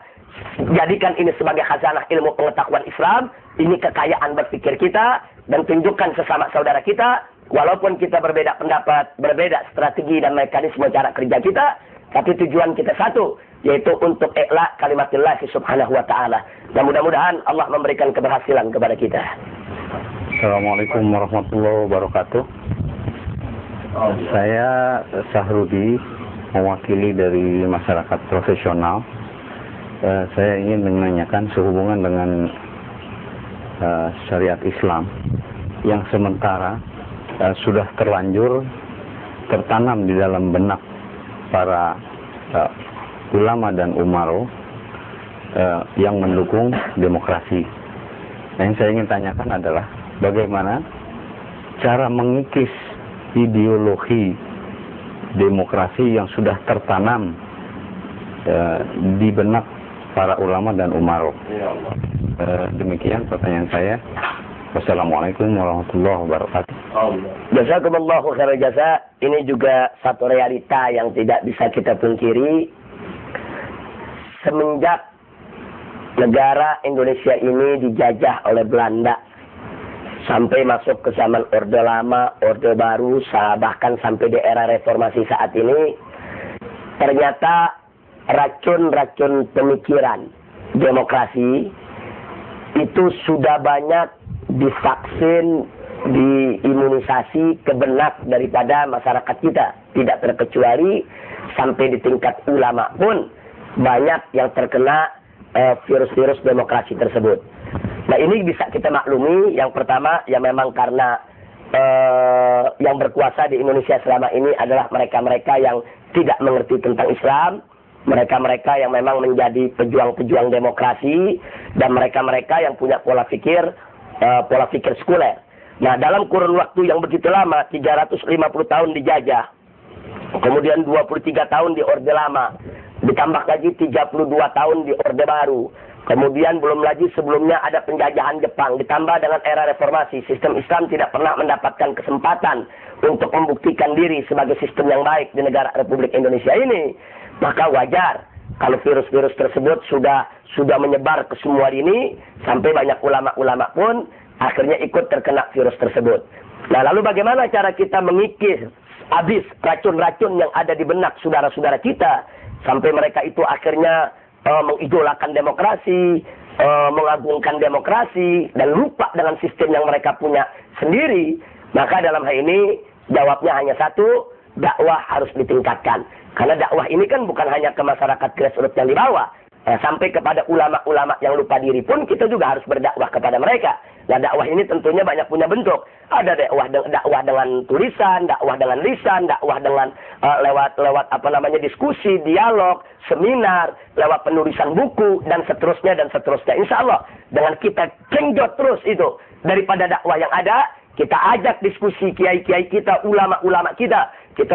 jadikan ini sebagai khazanah ilmu pengetahuan Islam, ini kekayaan berpikir kita, dan tunjukkan sesama saudara kita, walaupun kita berbeda pendapat, berbeda strategi dan mekanisme cara kerja kita, tapi tujuan kita satu, yaitu untuk i'la kalimatillah subhanahu wa ta'ala. Dan mudah-mudahan Allah memberikan keberhasilan kepada kita. Assalamualaikum warahmatullahi wabarakatuh. Saya Sahrudi, mewakili dari masyarakat profesional. Saya ingin menanyakan sehubungan dengan syariat Islam yang sementara sudah terlanjur tertanam di dalam benak para ulama dan umaro yang mendukung demokrasi. Yang saya ingin tanyakan adalah bagaimana cara mengikis ideologi demokrasi yang sudah tertanam di benak para ulama dan umaro. Demikian pertanyaan saya. Wassalamualaikum warahmatullahi wabarakatuh. Jazakumullahu khairal jasa. Ini juga satu realita yang tidak bisa kita pungkiri. Semenjak negara Indonesia ini dijajah oleh Belanda, sampai masuk ke zaman Orde Lama, Orde Baru, bahkan sampai di era reformasi saat ini, ternyata racun-racun pemikiran demokrasi itu sudah banyak divaksin, diimunisasi ke benak daripada masyarakat kita. Tidak terkecuali sampai di tingkat ulama pun banyak yang terkena virus-virus demokrasi tersebut. Nah, ini bisa kita maklumi. Yang pertama, ya memang karena yang berkuasa di Indonesia selama ini adalah mereka-mereka yang tidak mengerti tentang Islam, mereka-mereka yang memang menjadi pejuang-pejuang demokrasi, dan mereka-mereka yang punya pola pikir sekuler. Nah, dalam kurun waktu yang begitu lama, 350 tahun dijajah, kemudian 23 tahun di Orde Lama, ditambah lagi 32 tahun di Orde Baru, kemudian belum lagi sebelumnya ada penjajahan Jepang, ditambah dengan era reformasi, sistem Islam tidak pernah mendapatkan kesempatan untuk membuktikan diri sebagai sistem yang baik di negara Republik Indonesia ini. Maka wajar kalau virus-virus tersebut sudah menyebar ke semua lini, sampai banyak ulama-ulama pun akhirnya ikut terkena virus tersebut. Nah, lalu bagaimana cara kita mengikis habis racun-racun yang ada di benak saudara-saudara kita, sampai mereka itu akhirnya mengidolakan demokrasi, mengagungkan demokrasi, dan lupa dengan sistem yang mereka punya sendiri. Maka dalam hal ini jawabnya hanya satu, dakwah harus ditingkatkan. Karena dakwah ini kan bukan hanya ke masyarakat grassroots yang di bawah, sampai kepada ulama-ulama yang lupa diri pun kita juga harus berdakwah kepada mereka. Nah, dakwah ini tentunya banyak punya bentuk. Ada dakwah dengan tulisan, dakwah dengan lisan, dakwah dengan lewat diskusi, dialog, seminar, lewat penulisan buku, dan seterusnya dan seterusnya. Insya Allah dengan kita genjot terus itu daripada dakwah yang ada, kita ajak diskusi kiai-kiai kita, ulama-ulama kita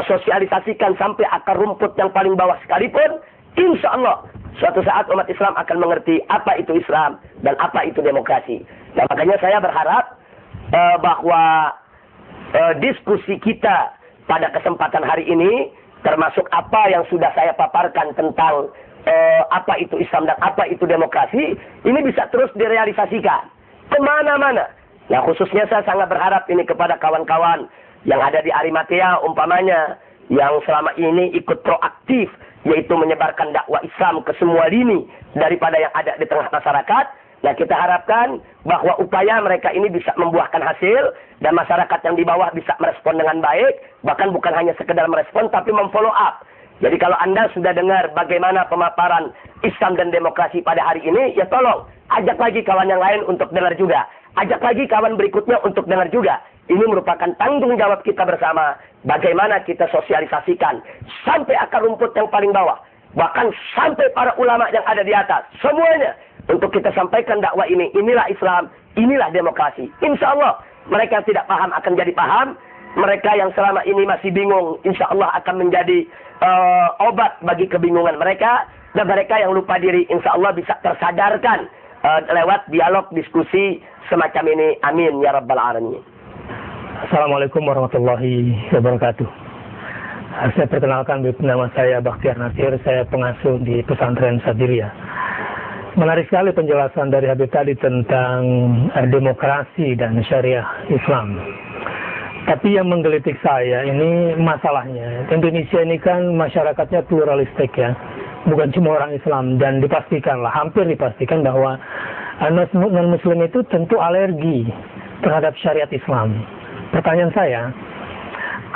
sosialisasikan sampai akar rumput yang paling bawah sekalipun. Insya Allah suatu saat umat Islam akan mengerti apa itu Islam dan apa itu demokrasi. Nah, makanya saya berharap bahwa diskusi kita pada kesempatan hari ini, termasuk apa yang sudah saya paparkan tentang apa itu Islam dan apa itu demokrasi, ini bisa terus direalisasikan kemana-mana. Nah, khususnya saya sangat berharap ini kepada kawan-kawan yang ada di Arimatea umpamanya, yang selama ini ikut proaktif, yaitu menyebarkan dakwah Islam ke semua lini daripada yang ada di tengah masyarakat. Nah, kita harapkan bahwa upaya mereka ini bisa membuahkan hasil, dan masyarakat yang di bawah bisa merespon dengan baik, bahkan bukan hanya sekedar merespon, tapi memfollow up. Jadi kalau Anda sudah dengar bagaimana pemaparan Islam dan demokrasi pada hari ini, ya tolong ajak lagi kawan yang lain untuk dengar juga. Ajak lagi kawan berikutnya untuk dengar juga. Ini merupakan tanggung jawab kita bersama, bagaimana kita sosialisasikan sampai akar rumput yang paling bawah, bahkan sampai para ulama yang ada di atas, semuanya, untuk kita sampaikan dakwah ini. Inilah Islam, inilah demokrasi. Insya Allah mereka yang tidak paham akan jadi paham, mereka yang selama ini masih bingung, insya Allah akan menjadi obat bagi kebingungan mereka, dan mereka yang lupa diri insya Allah bisa tersadarkan lewat dialog, diskusi semacam ini. Amin ya rabbal alamin. Assalamualaikum warahmatullahi wabarakatuh. Saya perkenalkan, nama saya Bakhtiar Nasir, saya pengasuh di pesantren Sabiria. Menarik sekali penjelasan dari Habib tadi tentang demokrasi dan syariah Islam. Tapi yang menggelitik saya ini masalahnya, Indonesia ini kan masyarakatnya pluralistik ya, bukan cuma orang Islam, dan dipastikan lah, hampir dipastikan bahwa non-Muslim itu tentu alergi terhadap syariat Islam. Pertanyaan saya,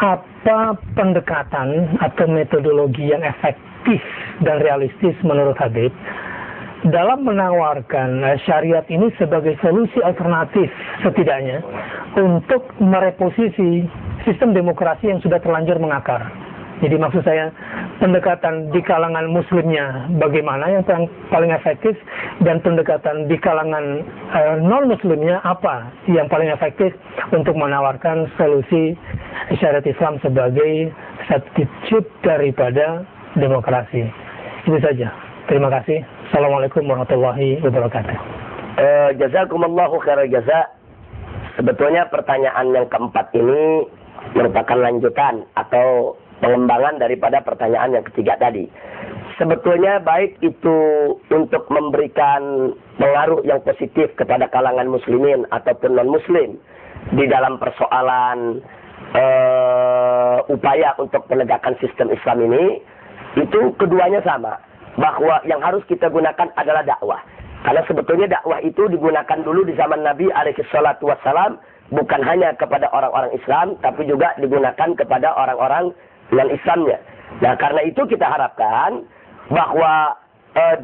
apa pendekatan atau metodologi yang efektif dan realistis menurut Habib dalam menawarkan syariat ini sebagai solusi alternatif setidaknya untuk mereposisi sistem demokrasi yang sudah terlanjur mengakar? Jadi maksud saya, pendekatan di kalangan muslimnya bagaimana yang paling efektif, dan pendekatan di kalangan non-muslimnya apa yang paling efektif untuk menawarkan solusi syariat Islam sebagai substitut daripada demokrasi. Itu saja. Terima kasih. Assalamualaikum warahmatullahi wabarakatuh. Jazakumullahu khairal jaza. Sebetulnya pertanyaan yang keempat ini merupakan lanjutan atau pengembangan daripada pertanyaan yang ketiga tadi. Sebetulnya baik itu untuk memberikan pengaruh yang positif kepada kalangan muslimin ataupun non-muslim di dalam persoalan upaya untuk penegakan sistem Islam ini, itu keduanya sama. Bahwa yang harus kita gunakan adalah dakwah. Karena sebetulnya dakwah itu digunakan dulu di zaman Nabi SAW, bukan hanya kepada orang-orang Islam, tapi juga digunakan kepada orang-orang non-Islamnya. Nah, karena itu kita harapkan bahwa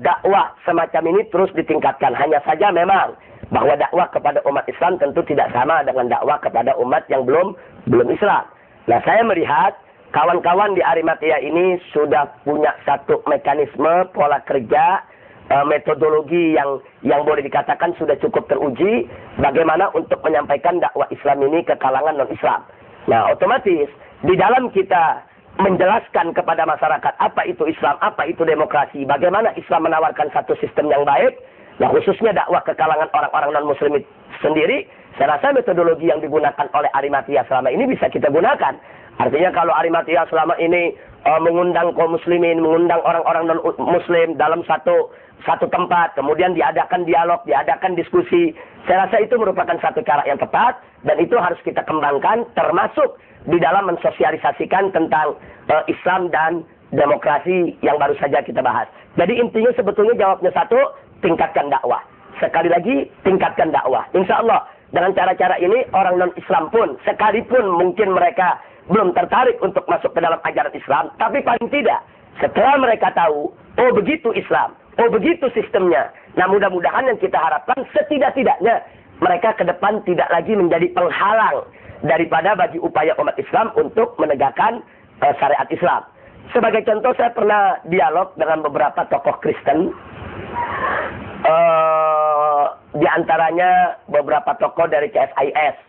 dakwah semacam ini terus ditingkatkan. Hanya saja memang bahwa dakwah kepada umat Islam tentu tidak sama dengan dakwah kepada umat yang belum Islam. Nah, saya melihat kawan-kawan di Arimatea ini sudah punya satu mekanisme, pola kerja, metodologi yang boleh dikatakan sudah cukup teruji bagaimana untuk menyampaikan dakwah Islam ini ke kalangan non-Islam. Nah, otomatis di dalam kita menjelaskan kepada masyarakat apa itu Islam, apa itu demokrasi, bagaimana Islam menawarkan satu sistem yang baik, nah khususnya dakwah ke kalangan orang-orang non-Muslim sendiri, saya rasa metodologi yang digunakan oleh Arimatea selama ini bisa kita gunakan. Artinya kalau Arimatea selama ini mengundang kaum muslimin, mengundang orang-orang non-muslim dalam satu tempat, kemudian diadakan dialog, diadakan diskusi, saya rasa itu merupakan satu cara yang tepat, dan itu harus kita kembangkan, termasuk di dalam mensosialisasikan tentang Islam dan demokrasi yang baru saja kita bahas. Jadi intinya sebetulnya jawabnya satu, tingkatkan dakwah. Sekali lagi, tingkatkan dakwah. Insya Allah, dengan cara-cara ini, orang non-Islam pun, sekalipun mungkin mereka belum tertarik untuk masuk ke dalam ajaran Islam, tapi paling tidak setelah mereka tahu, oh begitu Islam, oh begitu sistemnya. Nah, mudah-mudahan yang kita harapkan setidak-tidaknya mereka ke depan tidak lagi menjadi penghalang daripada bagi upaya umat Islam untuk menegakkan syariat Islam. Sebagai contoh, saya pernah dialog dengan beberapa tokoh Kristen, di antaranya beberapa tokoh dari CSIS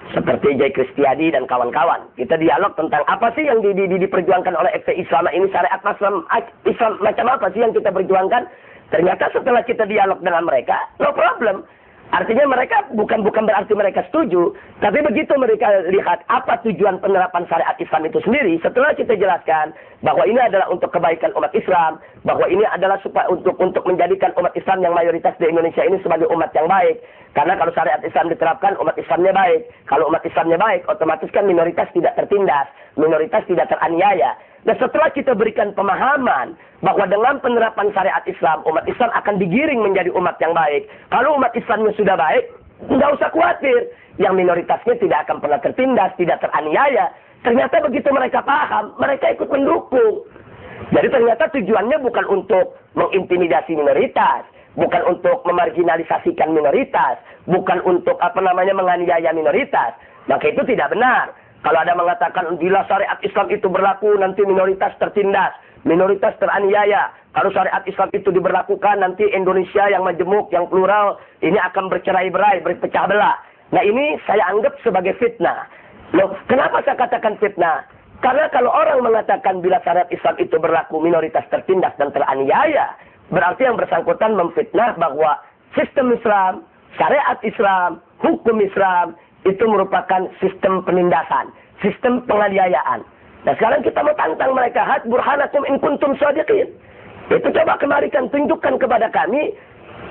seperti J. Kristiadi dan kawan-kawan. Kita dialog tentang apa sih yang diperjuangkan oleh FPI selama ini, syariat Islam macam apa sih yang kita perjuangkan. Ternyata setelah kita dialog dengan mereka, no problem. Artinya mereka bukan berarti mereka setuju, tapi begitu mereka lihat apa tujuan penerapan syariat Islam itu sendiri, setelah kita jelaskan bahwa ini adalah untuk kebaikan umat Islam, bahwa ini adalah supaya untuk menjadikan umat Islam yang mayoritas di Indonesia ini sebagai umat yang baik. Karena kalau syariat Islam diterapkan, umat Islamnya baik. Kalau umat Islamnya baik, otomatis kan minoritas tidak tertindas, minoritas tidak teraniaya. Nah, setelah kita berikan pemahaman bahwa dengan penerapan syariat Islam, umat Islam akan digiring menjadi umat yang baik. Kalau umat Islamnya sudah baik, nggak usah khawatir. Yang minoritasnya tidak akan pernah tertindas, tidak teraniaya. Ternyata begitu mereka paham, mereka ikut mendukung. Jadi ternyata tujuannya bukan untuk mengintimidasi minoritas, bukan untuk memarginalisasikan minoritas, bukan untuk menganiaya minoritas. Maka itu tidak benar. Kalau ada mengatakan bila syariat Islam itu berlaku nanti minoritas tertindas, minoritas teraniaya. Kalau syariat Islam itu diberlakukan nanti Indonesia yang majemuk, yang plural ini akan bercerai-berai, berpecah belah. Nah, ini saya anggap sebagai fitnah. Loh, kenapa saya katakan fitnah? Karena kalau orang mengatakan bila syariat Islam itu berlaku minoritas tertindas dan teraniaya, berarti yang bersangkutan memfitnah bahwa sistem Islam, syariat Islam, hukum Islam itu merupakan sistem penindasan, sistem penganiayaan. Nah, sekarang kita mau tantang mereka, hat burhanakum in kuntum shadiqin. Itu coba kemarikan, tunjukkan kepada kami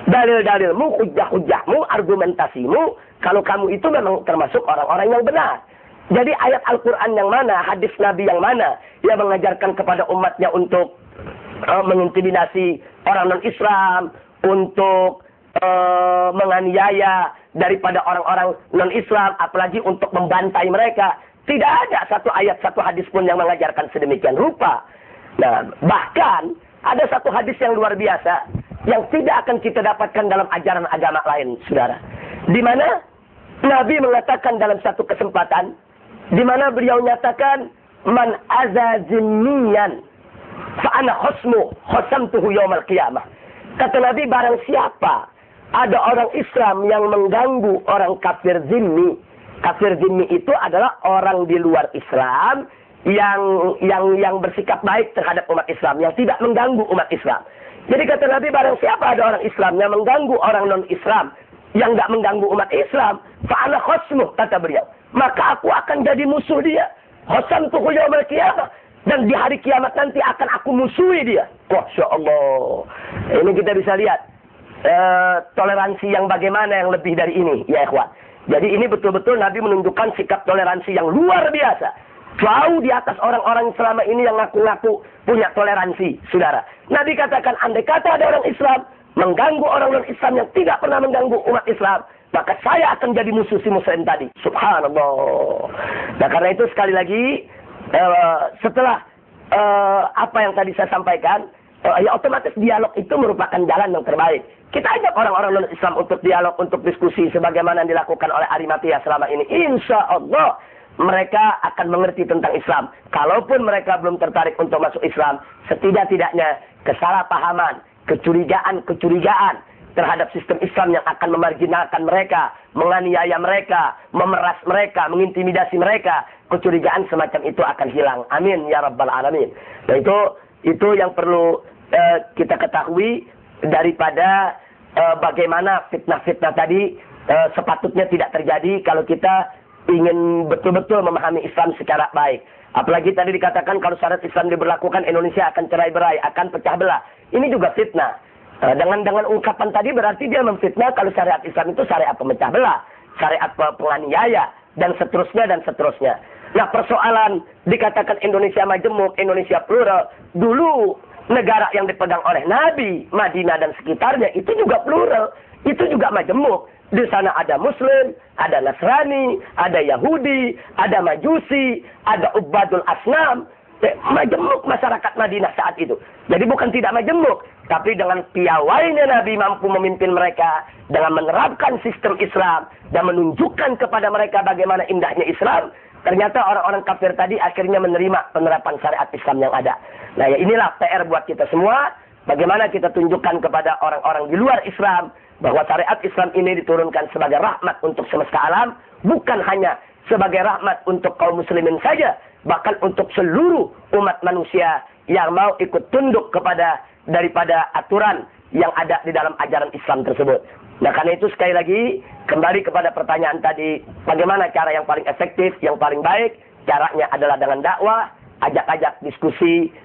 dalil-dalilmu, hujah-hujahmu, argumentasimu, kalau kamu itu memang termasuk orang-orang yang benar. Jadi ayat Al-Quran yang mana, hadis Nabi yang mana yang mengajarkan kepada umatnya untuk mengintimidasi orang non-Islam, untuk menganiaya daripada orang-orang non-Islam, apalagi untuk membantai mereka. Tidak ada satu ayat, satu hadis pun yang mengajarkan sedemikian rupa. Nah, bahkan ada satu hadis yang luar biasa yang tidak akan kita dapatkan dalam ajaran agama lain, saudara. Di mana Nabi mengatakan dalam satu kesempatan, di mana beliau nyatakan, man azazimiyan fa'ana khosamtuhu yawmal qiyamah. Kata Nabi, barang siapa ada orang Islam yang mengganggu orang kafir zimmi. Kafir zimmi itu adalah orang di luar Islam yang bersikap baik terhadap umat Islam, yang tidak mengganggu umat Islam. Jadi kata Nabi, barang siapa ada orang Islam yang mengganggu orang non-Islam, yang nggak mengganggu umat Islam, fa'ana khosmuh, kata beliau, maka aku akan jadi musuh dia. Khosamtuhu yawmal qiyamah. Dan di hari kiamat nanti akan aku musuhi dia. Masya Allah. Ini kita bisa lihat toleransi yang bagaimana yang lebih dari ini, ya ikhwan. Jadi ini betul-betul Nabi menunjukkan sikap toleransi yang luar biasa. Jauh di atas orang-orang selama ini yang ngaku-ngaku punya toleransi, saudara. Nabi katakan, andai kata ada orang Islam mengganggu orang non-Islam yang tidak pernah mengganggu umat Islam, maka saya akan jadi musuh si Muslim tadi. Subhanallah. Nah, karena itu sekali lagi, setelah apa yang tadi saya sampaikan, ya otomatis dialog itu merupakan jalan yang terbaik. Kita ajak orang-orang non-Islam untuk dialog, untuk diskusi, sebagaimana yang dilakukan oleh Arimatia selama ini. Insya Allah mereka akan mengerti tentang Islam. Kalaupun mereka belum tertarik untuk masuk Islam, setidak-tidaknya kesalahpahaman, kecurigaan terhadap sistem Islam yang akan memarginalkan mereka, menganiaya mereka, memeras mereka, mengintimidasi mereka, kecurigaan semacam itu akan hilang. Amin ya rabbal alamin. Nah, itu yang perlu kita ketahui daripada bagaimana fitnah-fitnah tadi sepatutnya tidak terjadi kalau kita ingin betul-betul memahami Islam secara baik. Apalagi tadi dikatakan kalau syariat Islam diberlakukan, Indonesia akan cerai-berai, akan pecah belah. Ini juga fitnah. Dengan ungkapan tadi berarti dia memfitnah kalau syariat Islam itu syariat pemecah belah, syariat penganiaya, dan seterusnya dan seterusnya. Nah, persoalan dikatakan Indonesia majemuk, Indonesia plural. Dulu negara yang dipegang oleh Nabi, Madinah dan sekitarnya, itu juga plural, itu juga majemuk. Di sana ada Muslim, ada Nasrani, ada Yahudi, ada Majusi, ada Ubadul Asnam. Majemuk masyarakat Madinah saat itu. Jadi bukan tidak majemuk, tapi dengan piawainya Nabi mampu memimpin mereka dengan menerapkan sistem Islam dan menunjukkan kepada mereka bagaimana indahnya Islam. Ternyata orang-orang kafir tadi akhirnya menerima penerapan syariat Islam yang ada. Nah, ya inilah PR buat kita semua. Bagaimana kita tunjukkan kepada orang-orang di luar Islam bahwa syariat Islam ini diturunkan sebagai rahmat untuk semesta alam, bukan hanya sebagai rahmat untuk kaum muslimin saja, bahkan untuk seluruh umat manusia yang mau ikut tunduk daripada aturan yang ada di dalam ajaran Islam tersebut. Nah, karena itu sekali lagi kembali kepada pertanyaan tadi, bagaimana cara yang paling efektif, yang paling baik? Caranya adalah dengan dakwah, ajak-ajak diskusi,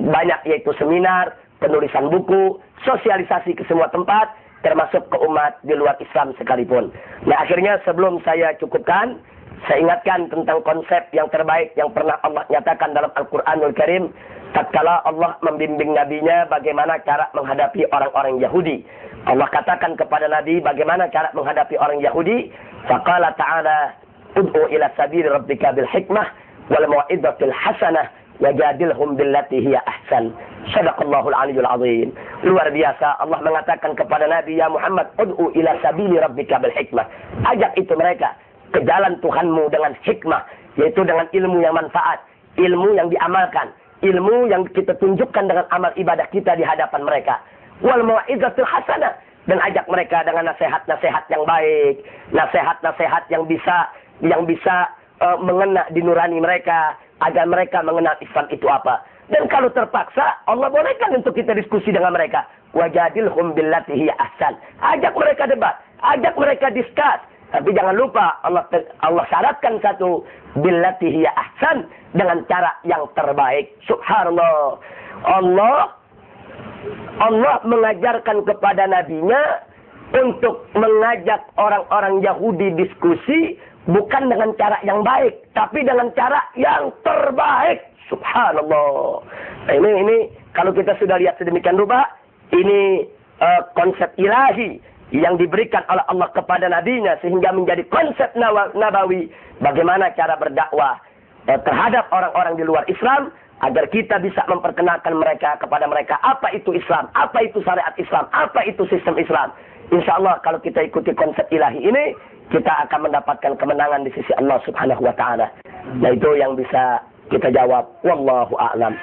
banyak yaitu seminar, penulisan buku, sosialisasi ke semua tempat, termasuk ke umat di luar Islam sekalipun. Nah, akhirnya sebelum saya cukupkan, saya ingatkan tentang konsep yang terbaik yang pernah Allah nyatakan dalam Al-Quranul Karim. Tatkala Allah membimbing nabinya bagaimana cara menghadapi orang-orang Yahudi. Allah katakan kepada Nabi bagaimana cara menghadapi orang Yahudi. Faqala ta'ala, ud'u ila sabili rabbika bil hikmah wal mau'izatil hasanah wajadilhum billati hiya ahsan. Shadaqallahul aliyyul azim. Luar biasa Allah mengatakan kepada Nabi, ya Muhammad, ud'u ila sabili rabbika bil hikmah. Ajak itu mereka ke jalan Tuhanmu dengan hikmah, yaitu dengan ilmu yang manfaat, ilmu yang diamalkan, ilmu yang kita tunjukkan dengan amal ibadah kita di hadapan mereka. Wal mau'izatil hasanah, dan ajak mereka dengan nasihat-nasihat yang baik, nasihat-nasihat yang bisa mengena di nurani mereka, agar mereka mengenal Islam itu apa. Dan kalau terpaksa, Allah bolehkan untuk kita diskusi dengan mereka. Wajadilhum billati hiya ahsan. Ajak mereka debat, ajak mereka diskus. Tapi jangan lupa Allah syaratkan satu, billati hiya ahsan, dengan cara yang terbaik. Subhanallah. Allah mengajarkan kepada nabinya untuk mengajak orang-orang Yahudi diskusi bukan dengan cara yang baik, tapi dengan cara yang terbaik. Subhanallah. Nah, ini kalau kita sudah lihat sedemikian rupa, ini konsep ilahi yang diberikan oleh Allah kepada nabinya sehingga menjadi konsep nabawi bagaimana cara berdakwah terhadap orang-orang di luar Islam agar kita bisa memperkenalkan mereka kepada mereka apa itu Islam, apa itu syariat Islam, apa itu sistem Islam. Insya Allah kalau kita ikuti konsep ilahi ini, kita akan mendapatkan kemenangan di sisi Allah Subhanahu wa taala. Nah, itu yang bisa kita jawab. Wallahu a'lam.